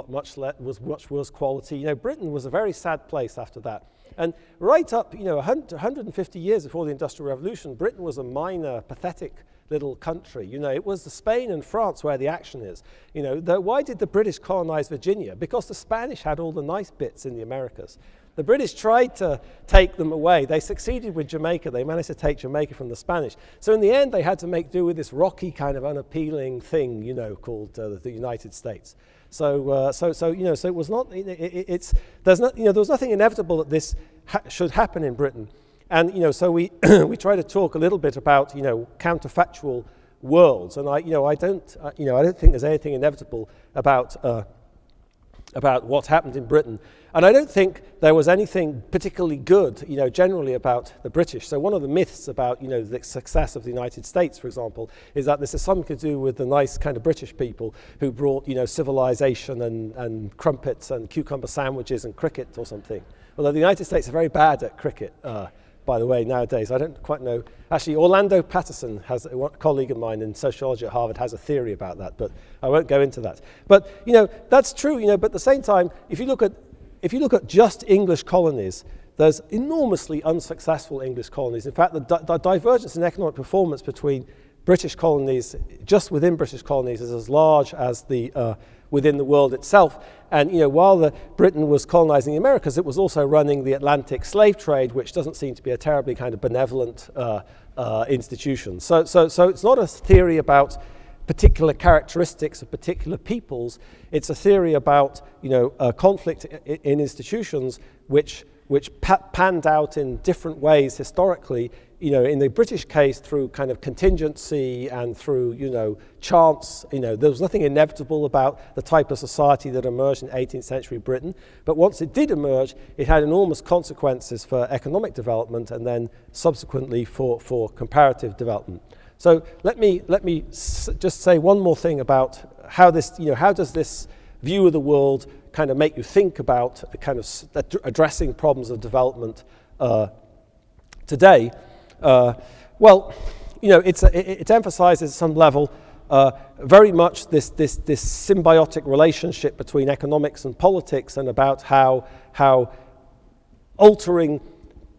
was much worse quality. Britain was a very sad place after that. And right up, 150 years before the Industrial Revolution, Britain was a minor, pathetic little country. It was the Spain and France where the action is. Why did the British colonize Virginia? Because the Spanish had all the nice bits in the Americas. The British tried to take them away. They succeeded with Jamaica. They managed to take Jamaica from the Spanish. So in the end, they had to make do with this rocky kind of unappealing thing, called the United States. So it was not. There was nothing inevitable that this should happen in Britain, and so we we try to talk a little bit about counterfactual worlds, and I don't think there's anything inevitable about what happened in Britain. And I don't think there was anything particularly good, generally about the British. So one of the myths about, the success of the United States, for example, is that this is something to do with the nice kind of British people who brought, civilization and crumpets and cucumber sandwiches and cricket or something. Although the United States are very bad at cricket, by the way, nowadays. I don't quite know. Actually, Orlando Patterson, a colleague of mine in sociology at Harvard, has a theory about that, but I won't go into that. But, that's true, but at the same time, if you look at just English colonies, there's enormously unsuccessful English colonies. In fact, the divergence in economic performance between British colonies, just within British colonies, is as large as within the world itself. And while Britain was colonizing the Americas, it was also running the Atlantic slave trade, which doesn't seem to be a terribly kind of benevolent institution. So it's not a theory about particular characteristics of particular peoples. It's a theory about conflict in institutions which panned out in different ways historically. In the British case, through kind of contingency and through chance. There was nothing inevitable about the type of society that emerged in 18th century Britain. But once it did emerge, it had enormous consequences for economic development and then subsequently for comparative development. So let me just say one more thing about how this, how does this view of the world kind of make you think about kind of addressing problems of development today? It emphasizes at some level very much this symbiotic relationship between economics and politics, and about how altering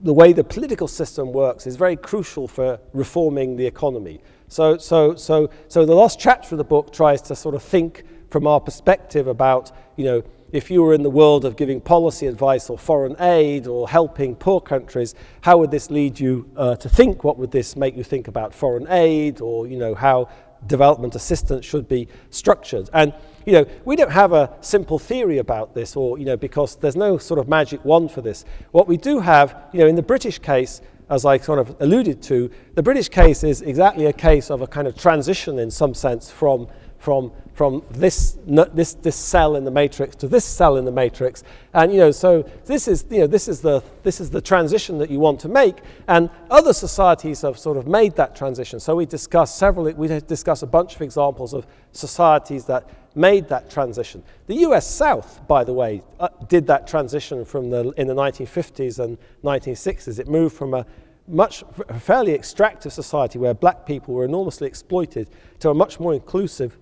the way the political system works is very crucial for reforming the economy. So the last chapter of the book tries to sort of think from our perspective about, if you were in the world of giving policy advice or foreign aid or helping poor countries, how would this lead you to think? What would this make you think about foreign aid, or how development assistance should be structured? And we don't have a simple theory about this, or because there's no sort of magic wand for this. What we do have, in the British case, as I sort of alluded to, the British case is exactly a case of a kind of transition in some sense from this cell in the matrix to this cell in the matrix, and so this is the transition that you want to make, and other societies have sort of made that transition. So we discuss a bunch of examples of societies that made that transition. The US South, by the way, did that transition in the 1950s and 1960s. It moved from a fairly extractive society where black people were enormously exploited to a much more inclusive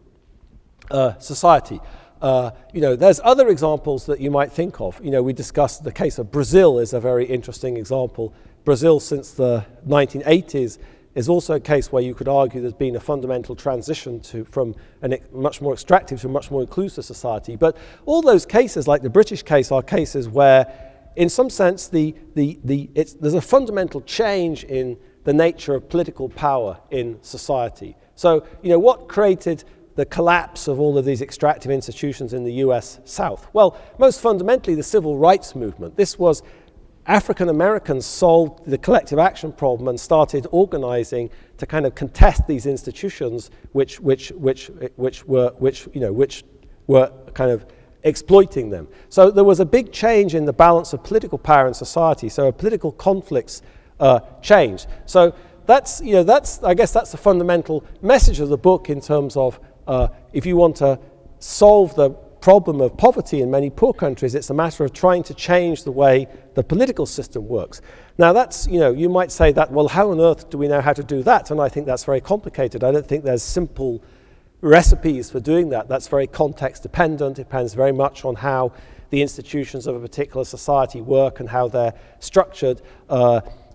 society. There's other examples that you might think of. We discussed the case of Brazil is a very interesting example. Brazil, since the 1980s, is also a case where you could argue there's been a fundamental transition from a much more extractive to a much more inclusive society. But all those cases, like the British case, are cases where, in some sense, there's a fundamental change in the nature of political power in society. So, what created the collapse of all of these extractive institutions in the US South? Well, most fundamentally, the civil rights movement. This was African Americans solved the collective action problem and started organizing to kind of contest these institutions which were kind of exploiting them. So there was a big change in the balance of political power in society. So political conflicts changed. So I guess that's the fundamental message of the book in terms of if you want to solve the problem of poverty in many poor countries, it's a matter of trying to change the way the political system works. Now that's, you might say that, well, how on earth do we know how to do that? And I think that's very complicated. I don't think there's simple recipes for doing that. That's very context dependent. It depends very much on how the institutions of a particular society work and how they're structured.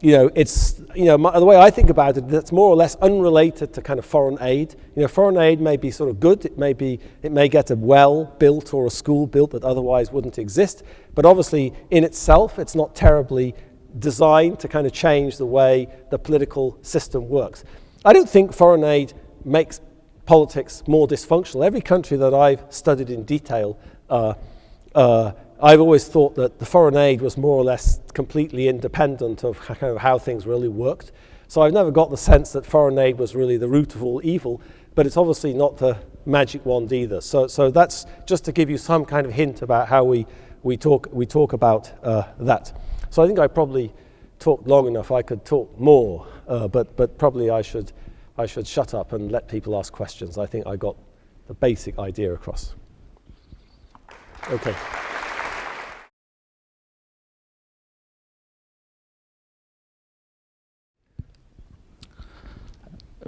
it's, the way I think about it, that's more or less unrelated to kind of foreign aid. Foreign aid may be sort of good. It may get a well built or a school built that otherwise wouldn't exist. But obviously, in itself, it's not terribly designed to kind of change the way the political system works. I don't think foreign aid makes politics more dysfunctional. Every country that I've studied in detail, I've always thought that the foreign aid was more or less completely independent of kind of how things really worked. So I've never got the sense that foreign aid was really the root of all evil, but it's obviously not the magic wand either. So that's just to give you some kind of hint about how we talk about that. So I think I probably talked long enough. I could talk more, but probably I should shut up and let people ask questions. I think I got the basic idea across. Okay.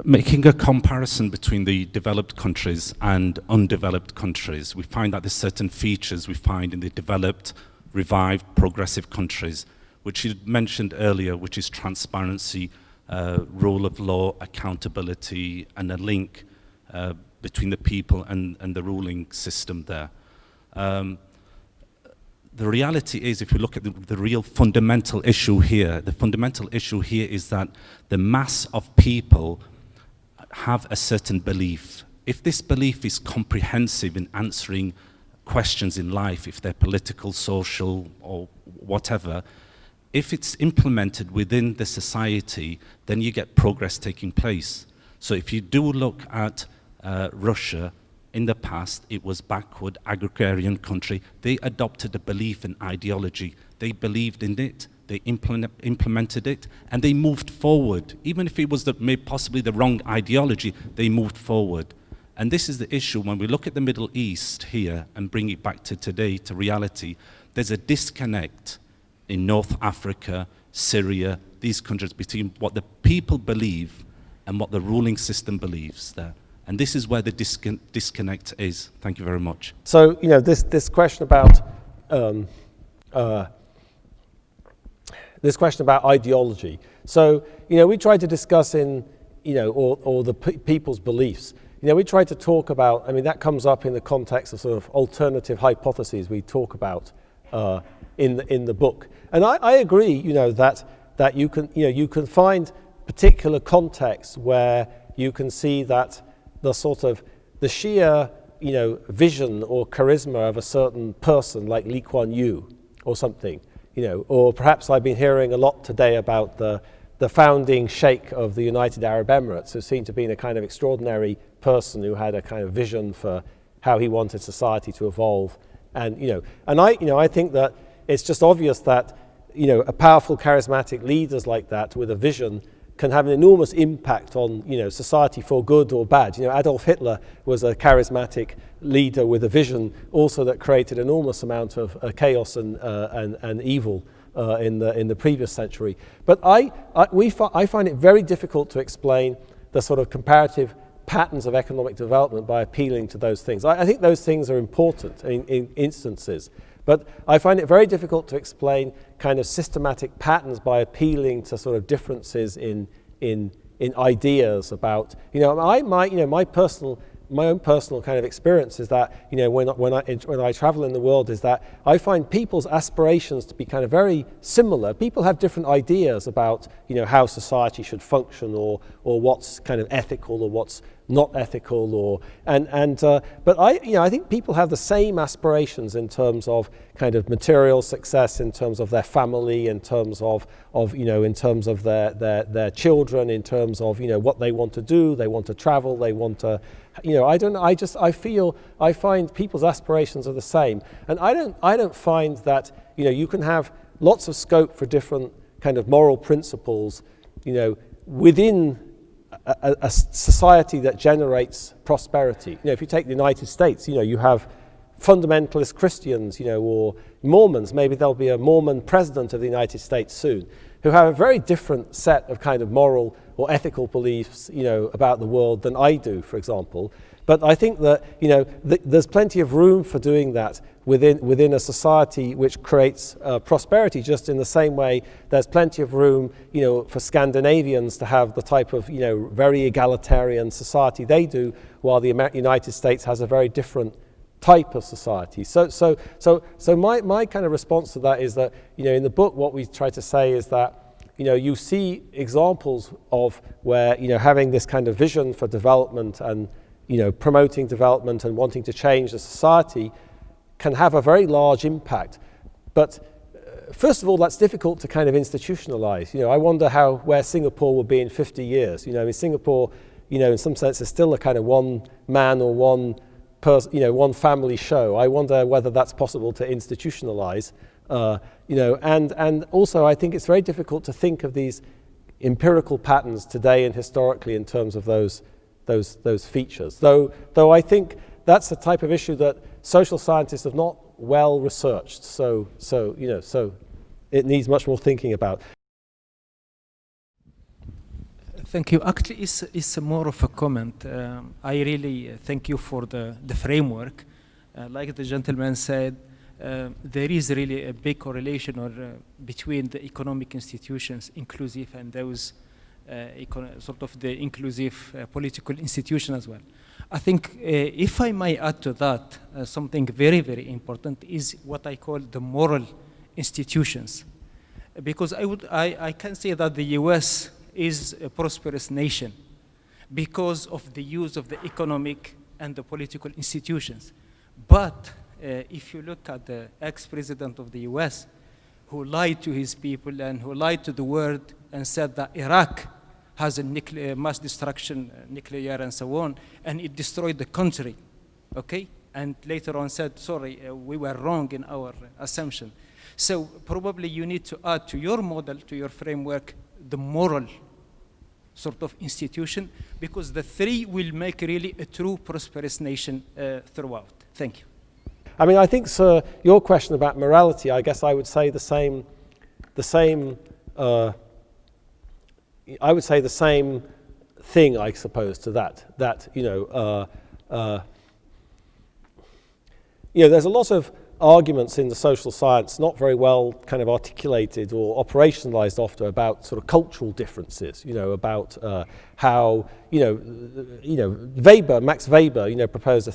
Making a comparison between the developed countries and undeveloped countries, we find that there's certain features we find in the developed, revived, progressive countries, which you mentioned earlier, which is transparency, rule of law, accountability, and a link between the people and the ruling system there. The reality is, if you look at the real fundamental issue here, the fundamental issue here is that the mass of people have a certain belief. If this belief is comprehensive in answering questions in life, if they're political, social, or whatever, if it's implemented within the society, then you get progress taking place. So if you do look at Russia, in the past, it was backward, agrarian country. They adopted a belief and ideology. They believed in it. They implemented it, and they moved forward. Even if it was possibly the wrong ideology, they moved forward. And this is the issue when we look at the Middle East here and bring it back to today, to reality. There's a disconnect in North Africa, Syria, these countries, between what the people believe and what the ruling system believes there. And this is where the disconnect is. Thank you very much. So, this question about ideology. So, we try to discuss in, or the people's beliefs. We try to talk about, that comes up in the context of sort of alternative hypotheses we talk about in the book. And I agree, that you can find particular contexts where you can see that the sheer, vision or charisma of a certain person like Lee Kuan Yew or something, or perhaps I've been hearing a lot today about the founding Sheikh of the United Arab Emirates, who seemed to be a kind of extraordinary person who had a kind of vision for how he wanted society to evolve. And, I think that it's just obvious that, a powerful, charismatic leaders like that with a vision can have an enormous impact on, society for good or bad. Adolf Hitler was a charismatic leader with a vision also that created an enormous amount of chaos and evil in the previous century. But I find it very difficult to explain the sort of comparative patterns of economic development by appealing to those things. I think those things are important in instances, but I find it very difficult to explain kind of systematic patterns by appealing to sort of differences in ideas about, my own personal kind of experience is that, when I travel in the world, is that I find people's aspirations to be kind of very similar. People have different ideas about, how society should function or what's kind of ethical or what's not ethical but I think people have the same aspirations in terms of kind of material success, in terms of their family, in terms of in terms of their children, in terms of what they want to do. They want to travel, they want to I find people's aspirations are the same, and I don't find that you can have lots of scope for different kind of moral principles within a society that generates prosperity. If you take the United States, you have fundamentalist Christians, or Mormons. Maybe there'll be a Mormon president of the United States soon, who have a very different set of kind of moral or ethical beliefs, about the world than I do, for example. But I think that, you know, there's plenty of room for doing that within a society which creates prosperity, just in the same way there's plenty of room, you know, for Scandinavians to have the type of, you know, very egalitarian society they do, while the United States has a very different type of society. So my kind of response to that is that, you know, in the book what we try to say is that, you know, you see examples of where, you know, having this kind of vision for development and, you know, promoting development and wanting to change the society can have a very large impact. But first of all, that's difficult to kind of institutionalize. You know, I wonder where Singapore will be in 50 years. You know, I mean, Singapore, you know, in some sense is still a kind of one man or one person, you know, one family show. I wonder whether that's possible to institutionalize. You know, and also I think it's very difficult to think of these empirical patterns today and historically in terms of those features. Though I think that's the type of issue that social scientists have not well researched. So you know, so it needs much more thinking about. Thank you. Actually, it's more of a comment. I really thank you for the framework. Like the gentleman said, there is really a big correlation between the economic institutions, inclusive, and those sort of the inclusive political institution as well. I think if I might add to that, something very, very important is what I call the moral institutions. Because I can say that the US is a prosperous nation because of the use of the economic and the political institutions. But if you look at the ex-president of the US, who lied to his people and who lied to the world and said that Iraq has a mass destruction, nuclear and so on, and it destroyed the country, okay? And later on said, sorry, we were wrong in our assumption. So probably you need to add to your model, to your framework, the moral sort of institution, because the three will make really a true prosperous nation throughout. Thank you. I mean, I think, sir, your question about morality, I guess I would say the same thing, I suppose, to that, you know, there's a lot of arguments in the social science, not very well kind of articulated or operationalized often, about sort of cultural differences, you know, about how, Max Weber, you know, proposed a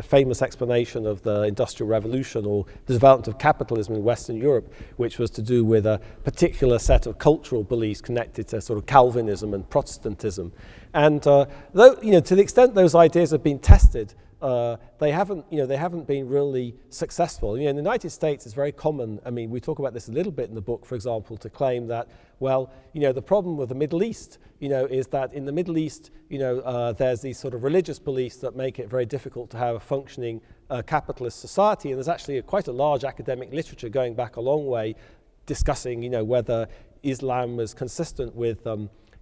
famous explanation of the Industrial Revolution or the development of capitalism in Western Europe, which was to do with a particular set of cultural beliefs connected to sort of Calvinism and Protestantism. And though, you know, to the extent those ideas have been tested, they haven't been really successful. You know, in the United States, it's very common. I mean, we talk about this a little bit in the book, for example, to claim that, well, you know, the problem with the Middle East, you know, is that in the Middle East, you know, there's these sort of religious beliefs that make it very difficult to have a functioning capitalist society. And there's actually quite a large academic literature going back a long way discussing, you know, whether Islam was consistent with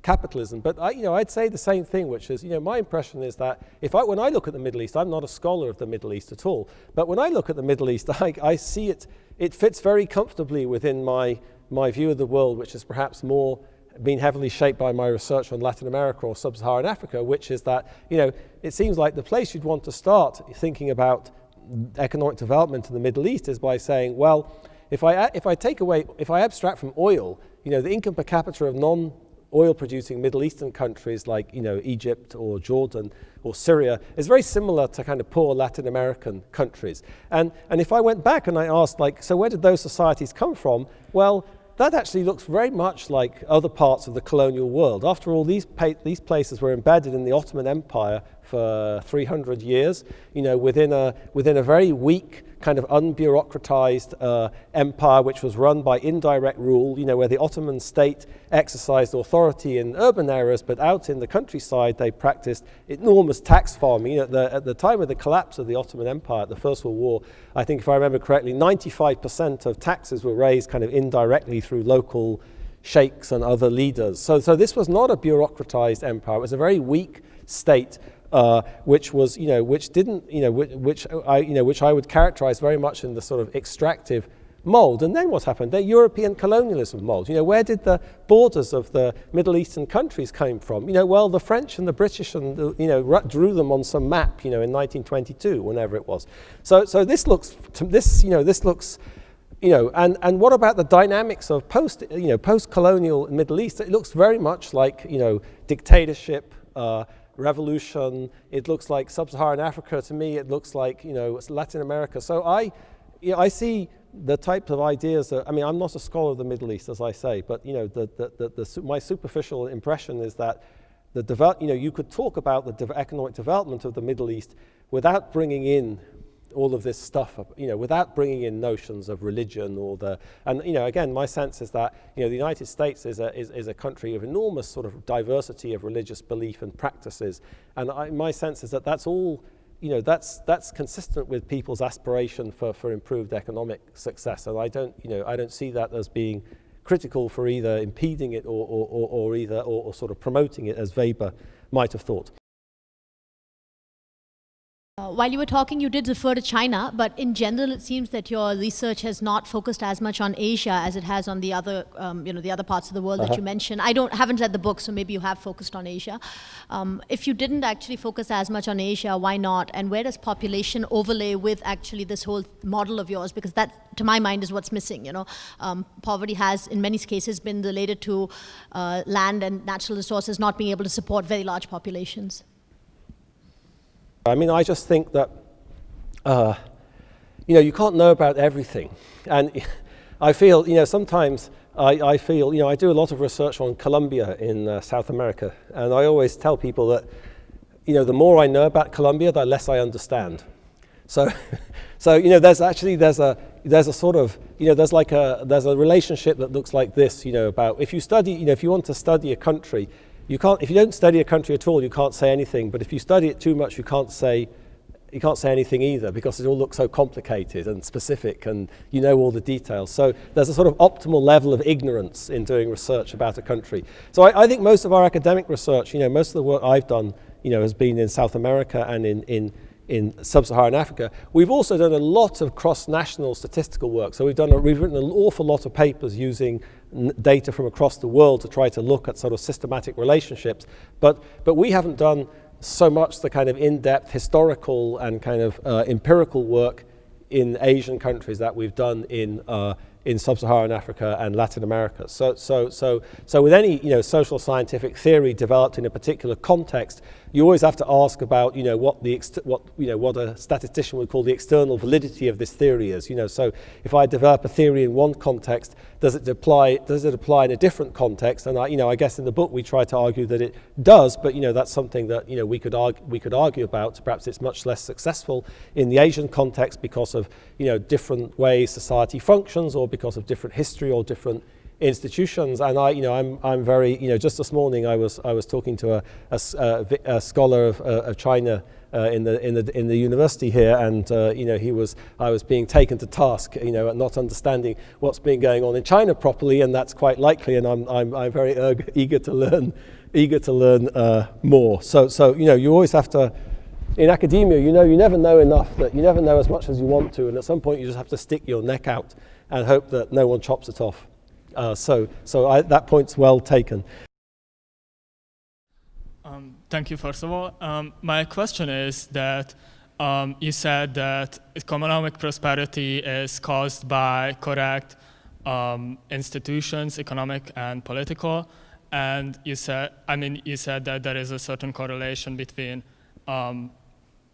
capitalism. But I'd say the same thing, which is, you know, my impression is that when I look at the Middle East, I'm not a scholar of the Middle East at all, but when I look at the Middle East, I see it fits very comfortably within my view of the world, which is perhaps more been heavily shaped by my research on Latin America or Sub-Saharan Africa, which is that, you know, it seems like the place you'd want to start thinking about economic development in the Middle East is by saying, well, if I abstract from oil, you know, the income per capita of non-oil producing Middle Eastern countries like, you know, Egypt or Jordan or Syria is very similar to kind of poor Latin American countries. And if I went back and I asked, like, so where did those societies come from? Well, that actually looks very much like other parts of the colonial world. After all, these places were embedded in the Ottoman Empire for 300 years, you know, within a very weak kind of unbureaucratized empire, which was run by indirect rule, you know, where the Ottoman state exercised authority in urban areas, but out in the countryside they practiced enormous tax farming. You know, at the time of the collapse of the Ottoman Empire, the First World War, I think if I remember correctly, 95% of taxes were raised kind of indirectly through local sheikhs and other leaders. So this was not a bureaucratized empire. It was a very weak state, which was, you know, which I would characterize very much in the sort of extractive mold. And then what happened? The European colonialism mold. Where did the borders of the Middle Eastern countries come from? Well, the French and the British and drew them on some map, in 1922, whenever it was. So this looks, and what about the dynamics of post-colonial Middle East? It looks very much like, dictatorship, revolution. It looks like sub-Saharan Africa to me. It looks like, Latin America. So I see the types of ideas that, I'm not a scholar of the Middle East, as I say, but, my superficial impression is that you could talk about the economic development of the Middle East without bringing in all of this stuff, without bringing in notions of religion again, my sense is that, the United States is a country of enormous sort of diversity of religious belief and practices, and my sense is that that's all, that's consistent with people's aspiration for improved economic success, and I don't see that as being critical for either impeding it or sort of promoting it as Weber might have thought. While you were talking, you did refer to China, but in general, it seems that your research has not focused as much on Asia as it has on the other, the other parts of the world that you mentioned. I haven't read the book, so maybe you have focused on Asia. If you didn't actually focus as much on Asia, why not? And where does population overlay with actually this whole model of yours? Because that, to my mind, is what's missing. Poverty has, in many cases, been related to land and natural resources not being able to support very large populations. I just think that, you can't know about everything. And I feel, sometimes I feel, I do a lot of research on Colombia in South America. And I always tell people that, the more I know about Colombia, the less I understand. So there's a sort of, there's a relationship that looks like this, about if you study, if you want to study a country, if you don't study a country at all, you can't say anything. But if you study it too much, you can't say anything either, because it all looks so complicated and specific, and all the details. So there's a sort of optimal level of ignorance in doing research about a country. So I think most of our academic research, most of the work I've done, has been in South America and in sub-Saharan Africa. We've also done a lot of cross-national statistical work. So we've written an awful lot of papers using data from across the world to try to look at sort of systematic relationships. But we haven't done so much the kind of in-depth historical and kind of empirical work in Asian countries that we've done in sub-Saharan Africa and Latin America. So with any social scientific theory developed in a particular context, you always have to ask about what a statistician would call the external validity of this theory is. So if I develop a theory in one context, does it apply in a different context? And I guess in the book we try to argue that it does, but that's something that we could argue about. Perhaps it's much less successful in the Asian context because of different ways society functions, or because of different history or different institutions. And I'm very, just this morning I was talking to a scholar of China in the university here, and I was being taken to task, at not understanding what's been going on in China properly, and that's quite likely. And I'm very eager to learn more. So you always have to. In academia, you never know enough, that you never know as much as you want to, and at some point you just have to stick your neck out and hope that no one chops it off. That point's well taken. Thank you, first of all. My question is that you said that economic prosperity is caused by correct institutions, economic and political, and you said that there is a certain correlation between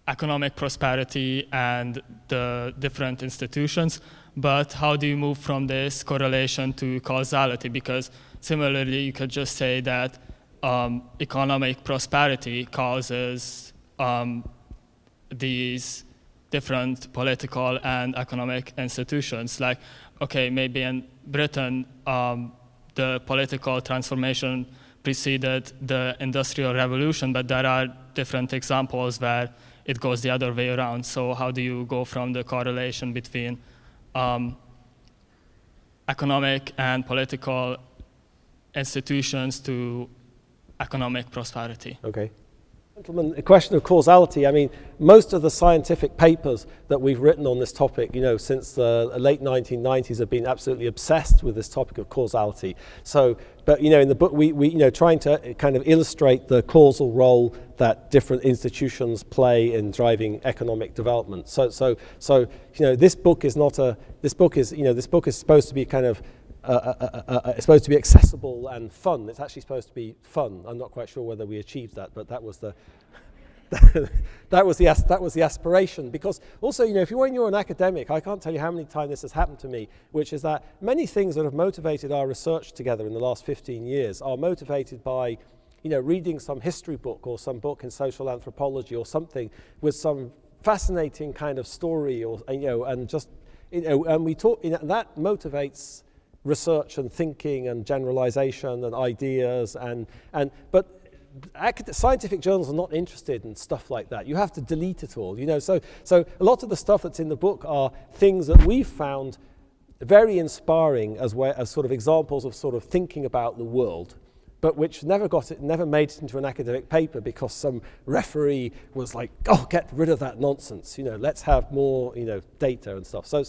economic prosperity and the different institutions, but how do you move from this correlation to causality? Because similarly, you could just say that economic prosperity causes these different political and economic institutions. Like, okay, maybe in Britain, the political transformation preceded the Industrial Revolution, but there are different examples where it goes the other way around. So how do you go from the correlation between economic and political institutions to economic prosperity? Okay. Gentlemen, the question of causality, I mean, most of the scientific papers that we've written on this topic, since the late 1990s have been absolutely obsessed with this topic of causality. So, but, in the book, we trying to kind of illustrate the causal role that different institutions play in driving economic development. So, this book is supposed to be kind of it's supposed to be accessible and fun. It's actually supposed to be fun. I'm not quite sure whether we achieved that, but that was the that was the aspiration. Because also, when you're an academic, I can't tell you how many times this has happened to me, which is that many things that have motivated our research together in the last 15 years are motivated by, reading some history book or some book in social anthropology or something with some fascinating kind of story, or and just and we talk. That motivates research and thinking and generalization and ideas but scientific journals are not interested in stuff like that. You have to delete it all, so a lot of the stuff that's in the book are things that we've found very inspiring as sort of examples of sort of thinking about the world, but which never made it into an academic paper because some referee was like, oh, get rid of that nonsense, let's have more, data and stuff. So I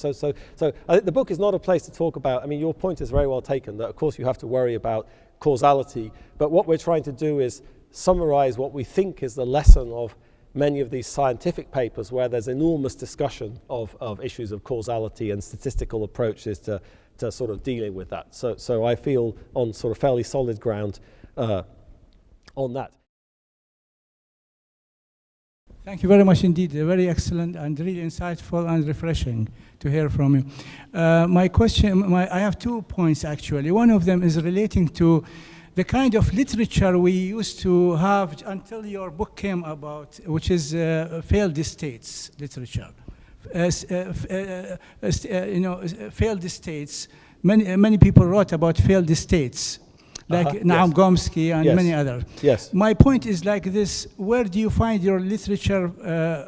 think the book is not a place to talk about. I mean, your point is very well taken, that of course you have to worry about causality, but what we're trying to do is summarize what we think is the lesson of many of these scientific papers where there's enormous discussion of issues of causality and statistical approaches to sort of dealing with that. So I feel on sort of fairly solid ground on that. Thank you very much indeed. Very excellent and really insightful and refreshing to hear from you. My question, I have 2 points actually. One of them is relating to the kind of literature we used to have until your book came about, which is failed states literature. Failed states. Many people wrote about failed states, like Naum Chomsky and many others. Yes. My point is like this: where do you find your literature?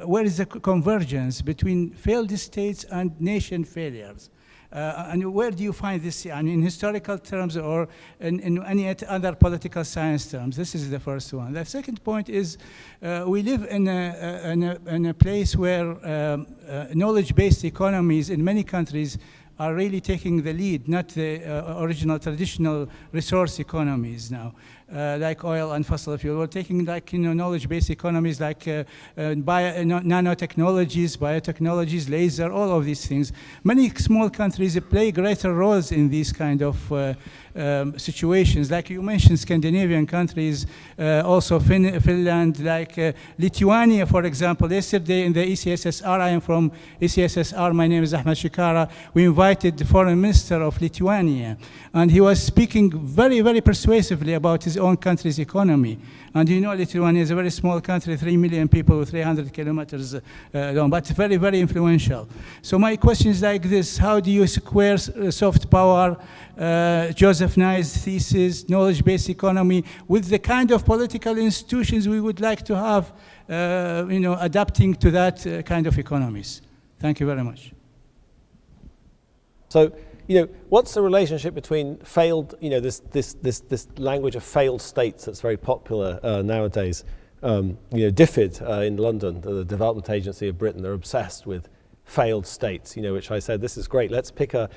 Where is the convergence between failed states and nation failures? And where do you find this in historical terms or in any other political science terms? This is the first one. The second point is we live in a place where knowledge-based economies in many countries are really taking the lead, not the original traditional resource economies now, like oil and fossil fuel. We're taking knowledge-based economies like nanotechnologies, biotechnologies, laser, all of these things. Many small countries play greater roles in these kind of situations. Like you mentioned, Scandinavian countries, also Finland, like Lithuania, for example. Yesterday in the ECSSR, I am from ECSSR, my name is Ahmed Shikara, we invited the foreign minister of Lithuania, and he was speaking very, very persuasively about his own country's economy. And Lithuania is a very small country, 3 million people with 300 kilometers long, but very, very influential. So my question is like this: how do you square soft power, Joseph Nye's thesis, knowledge-based economy, with the kind of political institutions we would like to have, adapting to that kind of economies? Thank you very much. So, what's the relationship between failed, this language of failed states that's very popular nowadays? DFID in London, the Development Agency of Britain, they're obsessed with failed states, which I said, this is great. Let's pick a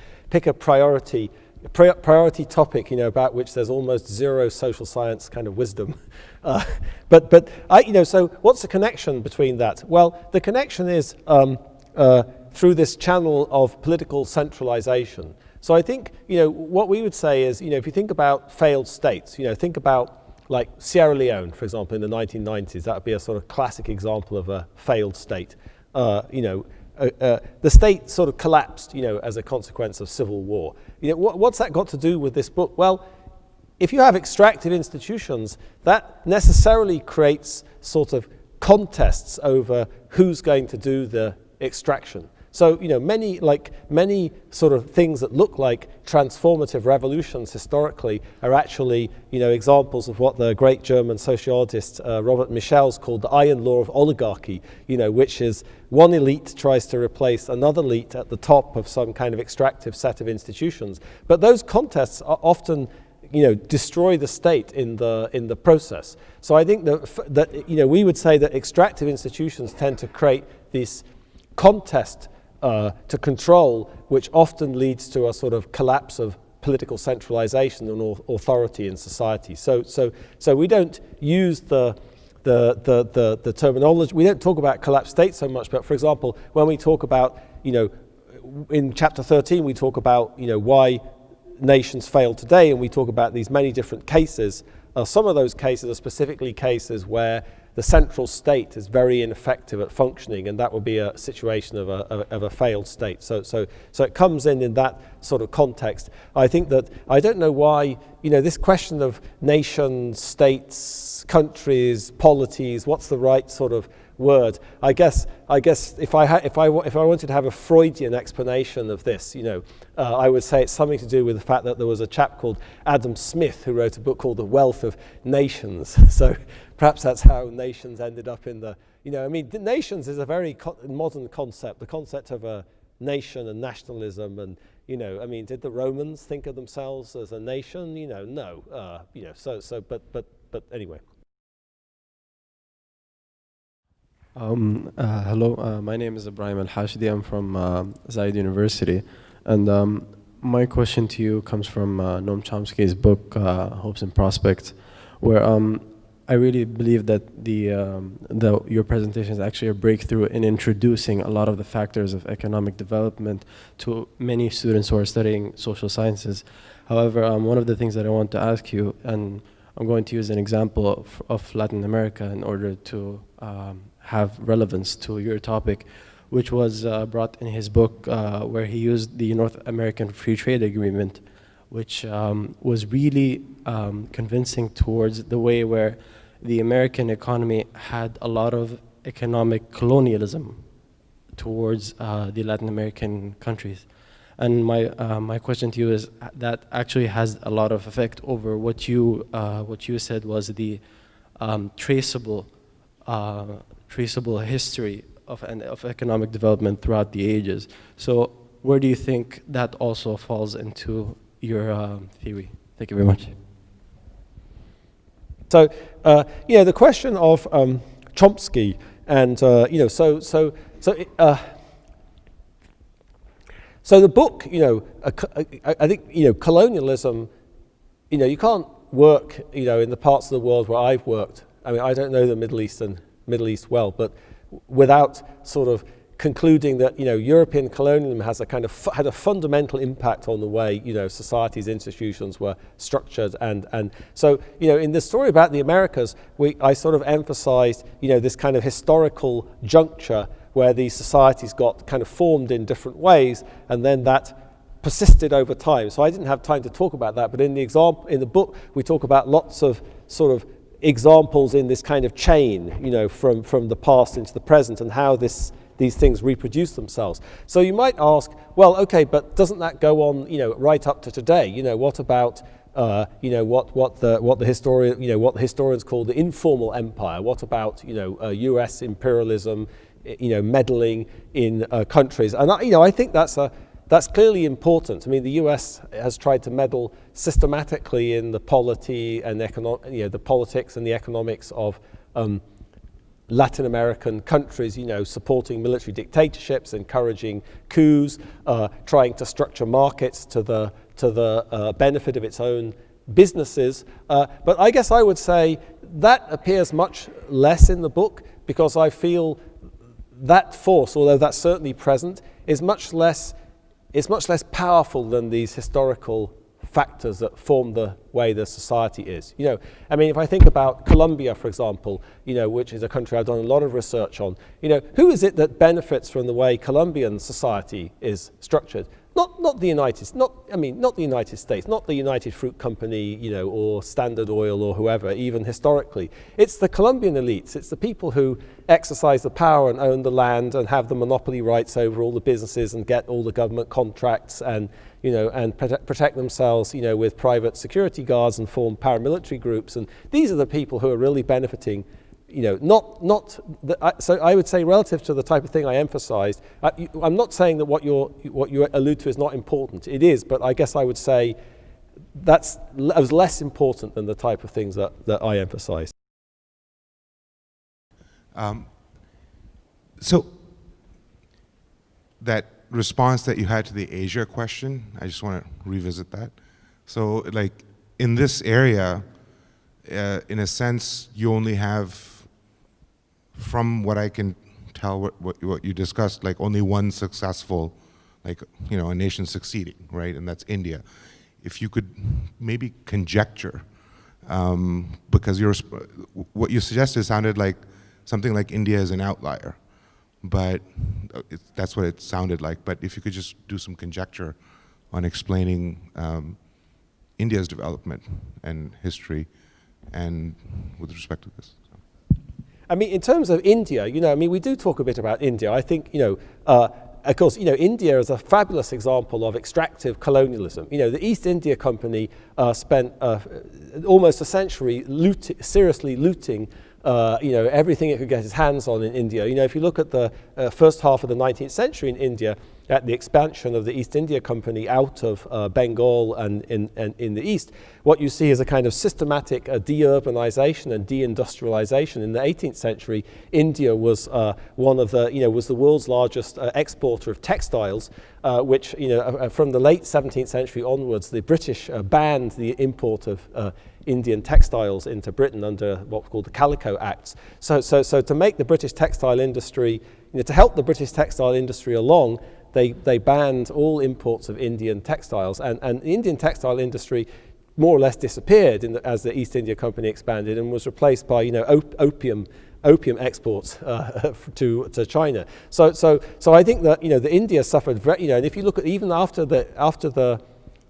priority topic, about which there's almost zero social science kind of wisdom. So what's the connection between that? Well, the connection is through this channel of political centralization. So I think, what we would say is, if you think about failed states, think about like Sierra Leone, for example, in the 1990s, that would be a sort of classic example of a failed state. The state sort of collapsed, as a consequence of civil war. What's that got to do with this book? Well, if you have extractive institutions, that necessarily creates sort of contests over who's going to do the extraction. So, many sort of things that look like transformative revolutions historically are actually, examples of what the great German sociologist Robert Michels called the Iron Law of Oligarchy, which is one elite tries to replace another elite at the top of some kind of extractive set of institutions. But those contests are often, destroy the state in the process. So I think that we would say that extractive institutions tend to create this contest to control, which often leads to a sort of collapse of political centralization and authority in society. So we don't use the terminology. We don't talk about collapsed state so much, but for example, when we talk about, in chapter 13, we talk about, why nations fail today, and we talk about these many different cases. Some of those cases are specifically cases where the central state is very ineffective at functioning, and that would be a situation of a failed state. So it comes in that sort of context. I think that, I don't know why, this question of nations, states, countries, polities, what's the right sort of word? I guess if I wanted to have a Freudian explanation of this, I would say it's something to do with the fact that there was a chap called Adam Smith who wrote a book called The Wealth of Nations. So perhaps that's how nations ended up in the, nations is a very modern concept, the concept of a nation and nationalism, and did the Romans think of themselves as a nation? No. But anyway. Hello, my name is Ibrahim Al-Hashidi. I'm from Zayed University, and my question to you comes from Noam Chomsky's book, Hopes and Prospects, where I really believe that your presentation is actually a breakthrough in introducing a lot of the factors of economic development to many students who are studying social sciences. However, one of the things that I want to ask you, and I'm going to use an example of Latin America in order to have relevance to your topic, which was brought in his book where he used the North American Free Trade Agreement, which was really convincing towards the way where the American economy had a lot of economic colonialism towards the Latin American countries. And my question to you is that actually has a lot of effect over what you said was the traceable history of economic development throughout the ages. So where do you think that also falls into your theory? Thank you very much. So the question of Chomsky and so the book, I think colonialism, you can't work in the parts of the world where I've worked. I mean, I don't know the Middle East well, but without sort of concluding that European colonialism has had a fundamental impact on the way societies, institutions were structured, and so in the story about the Americas, I sort of emphasized this kind of historical juncture where these societies got kind of formed in different ways, and then that persisted over time. So I didn't have time to talk about that, but in the book we talk about lots of sort of examples in this kind of chain, from the past into the present, and how these things reproduce themselves. So you might ask, well, okay, but doesn't that go on, right up to today? What about, what the historians call the informal empire? What about, U.S. imperialism, meddling in countries? And I think that's clearly important. I mean, the U.S. has tried to meddle systematically in the polity and the politics and the economics of Latin American countries, supporting military dictatorships, encouraging coups, trying to structure markets to the benefit of its own businesses. But I guess I would say that appears much less in the book, because I feel that force, although that's certainly present, is much less powerful than these historical factors that form the way the society is. I mean, if I think about Colombia, for example, which is a country I've done a lot of research on, who is it that benefits from the way Colombian society is structured? Not the United States, not the United Fruit Company, or Standard Oil or whoever, even historically. It's the Colombian elites. It's the people who exercise the power and own the land and have the monopoly rights over all the businesses and get all the government contracts and protect themselves, with private security guards and form paramilitary groups. And these are the people who are really benefiting. So I would say, relative to the type of thing I emphasized, I'm not saying that what you allude to is not important. It is, but I guess I would say that was less important than the type of things that I emphasize. So that response that you had to the Asia question, I just want to revisit that. So like in this area, in a sense, you only have, from what I can tell, what you discussed, like only one successful, like, you know, a nation succeeding, right? And that's India. If you could maybe conjecture, because what you suggested sounded like something like India is an outlier, but that's what it sounded like. But if you could just do some conjecture on explaining India's development and history, and with respect to this. I mean, in terms of India, you know, I mean, we do talk a bit about India. I think, you know, of course, you know, India is a fabulous example of extractive colonialism. You know, the East India Company spent almost a century seriously looting, you know, everything it could get its hands on in India. You know, if you look at the first half of the 19th century in India, at the expansion of the East India Company out of Bengal and in the East, what you see is a kind of systematic de-urbanization and de-industrialization. In the 18th century, India was one of the, you know, was the world's largest exporter of textiles, which, you know, from the late 17th century onwards, the British banned the import of Indian textiles into Britain under what were called the Calico Acts. So to make the British textile industry, you know, to help the British textile industry along, they banned all imports of Indian textiles, and the Indian textile industry more or less disappeared as the East India Company expanded, and was replaced by, you know, opium exports to China. So I think that, you know, the India suffered very, you know, and if you look at even after the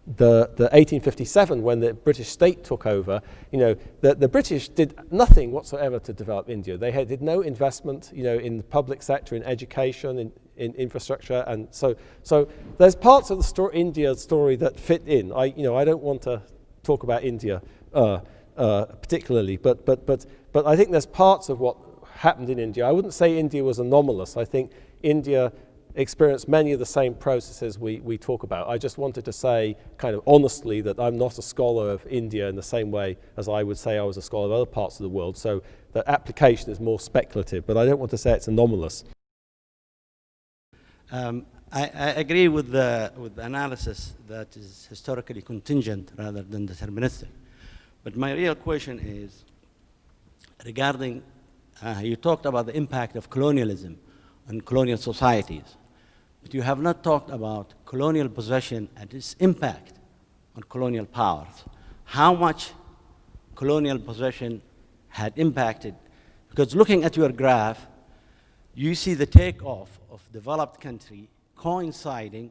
1857, when the British state took over, you know, the British did nothing whatsoever to develop India. They did no investment, you know, in the public sector, in education, in infrastructure, and so there's parts of the India story that fit in. I don't want to talk about India particularly, but I think there's parts of what happened in India. I wouldn't say India was anomalous. I think India experienced many of the same processes we talk about. I just wanted to say kind of honestly that I'm not a scholar of India in the same way as I would say I was a scholar of other parts of the world, so the application is more speculative, but I don't want to say it's anomalous. I agree with the analysis that is historically contingent rather than deterministic. But my real question is regarding, you talked about the impact of colonialism on colonial societies, but you have not talked about colonial possession and its impact on colonial powers. How much colonial possession had impacted? Because looking at your graph, you see the takeoff of developed country coinciding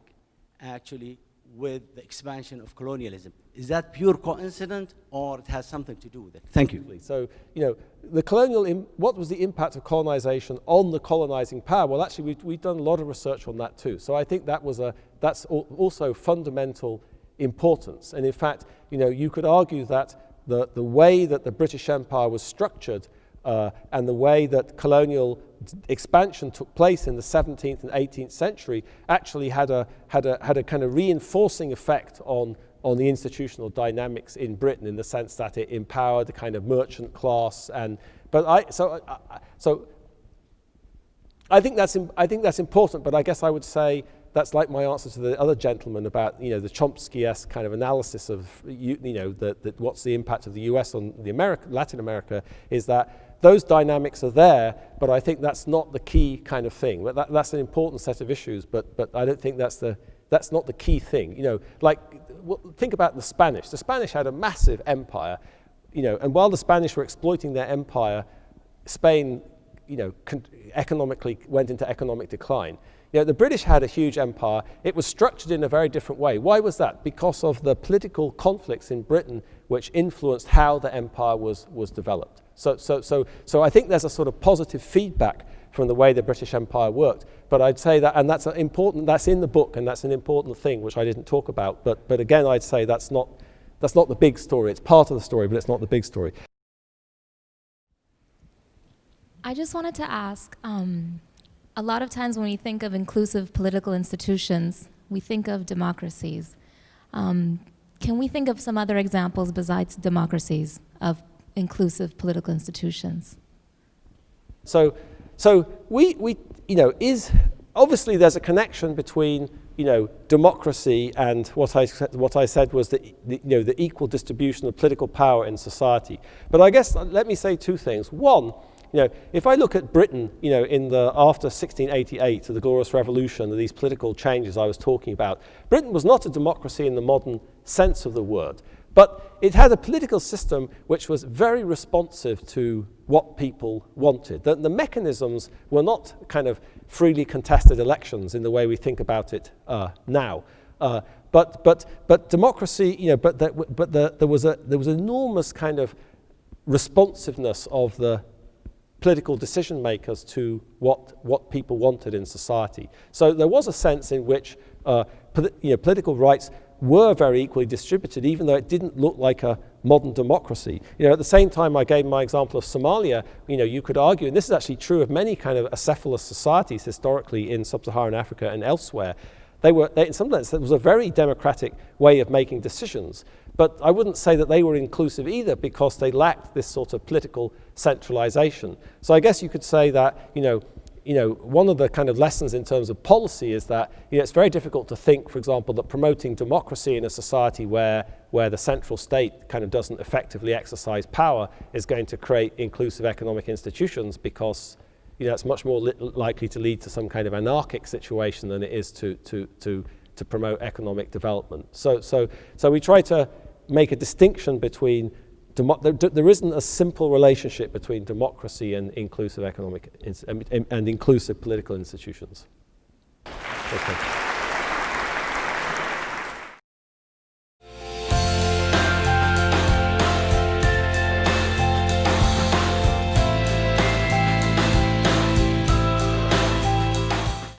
actually with the expansion of colonialism. Is that pure coincidence, or it has something to do with it? Thank you. So, you know, what was the impact of colonization on the colonizing power? Well, actually, we've done a lot of research on that too. So I think that's also fundamental importance. And in fact, you know, you could argue that the way that the British Empire was structured and the way that colonial expansion took place in the 17th and 18th century actually had a kind of reinforcing effect on the institutional dynamics in Britain, in the sense that it empowered the kind of merchant class. So I think that's important. But I guess I would say that's like my answer to the other gentleman about, you know, the Chomsky-esque kind of analysis of, you know, what's the impact of the US on Latin America, is that those dynamics are there, but I think that's not the key kind of thing. That's an important set of issues, but I don't think that's not the key thing. You know, like, think about the Spanish. The Spanish had a massive empire, you know, and while the Spanish were exploiting their empire, Spain, you know, economically went into economic decline. You know, the British had a huge empire. It was structured in a very different way. Why was that? Because of the political conflicts in Britain, which influenced how the empire was developed. So I think there's a sort of positive feedback from the way the British Empire worked. But I'd say that, and that's in the book, and that's an important thing which I didn't talk about. But again, I'd say that's not the big story. It's part of the story, but it's not the big story. I just wanted to ask, a lot of times when we think of inclusive political institutions, we think of democracies. can we think of some other examples besides democracies of inclusive political institutions? So we obviously there's a connection between democracy and what I said was the equal distribution of political power in society. But I guess let me say two things. One, if I look at Britain, after 1688, the Glorious Revolution, these political changes I was talking about, Britain was not a democracy in the modern sense of the word, but it had a political system which was very responsive to what people wanted. The mechanisms were not kind of freely contested elections in the way we think about it now. But democracy, there was enormous kind of responsiveness of the political decision makers to what people wanted in society. So there was a sense in which political rights were very equally distributed, even though it didn't look like a modern democracy. At the same time I gave my example of Somalia, you could argue, and this is actually true of many kind of acephalous societies historically in sub-Saharan Africa and elsewhere, in some sense, it was a very democratic way of making decisions. But I wouldn't say that they were inclusive either, because they lacked this sort of political centralization. So I guess you could say that, one of the kind of lessons in terms of policy is that it's very difficult to think, for example, that promoting democracy in a society where the central state kind of doesn't effectively exercise power is going to create inclusive economic institutions, because it's much more likely to lead to some kind of anarchic situation than it is to promote economic development. So we try to make a distinction between there isn't a simple relationship between democracy and inclusive economic and inclusive political institutions. Okay.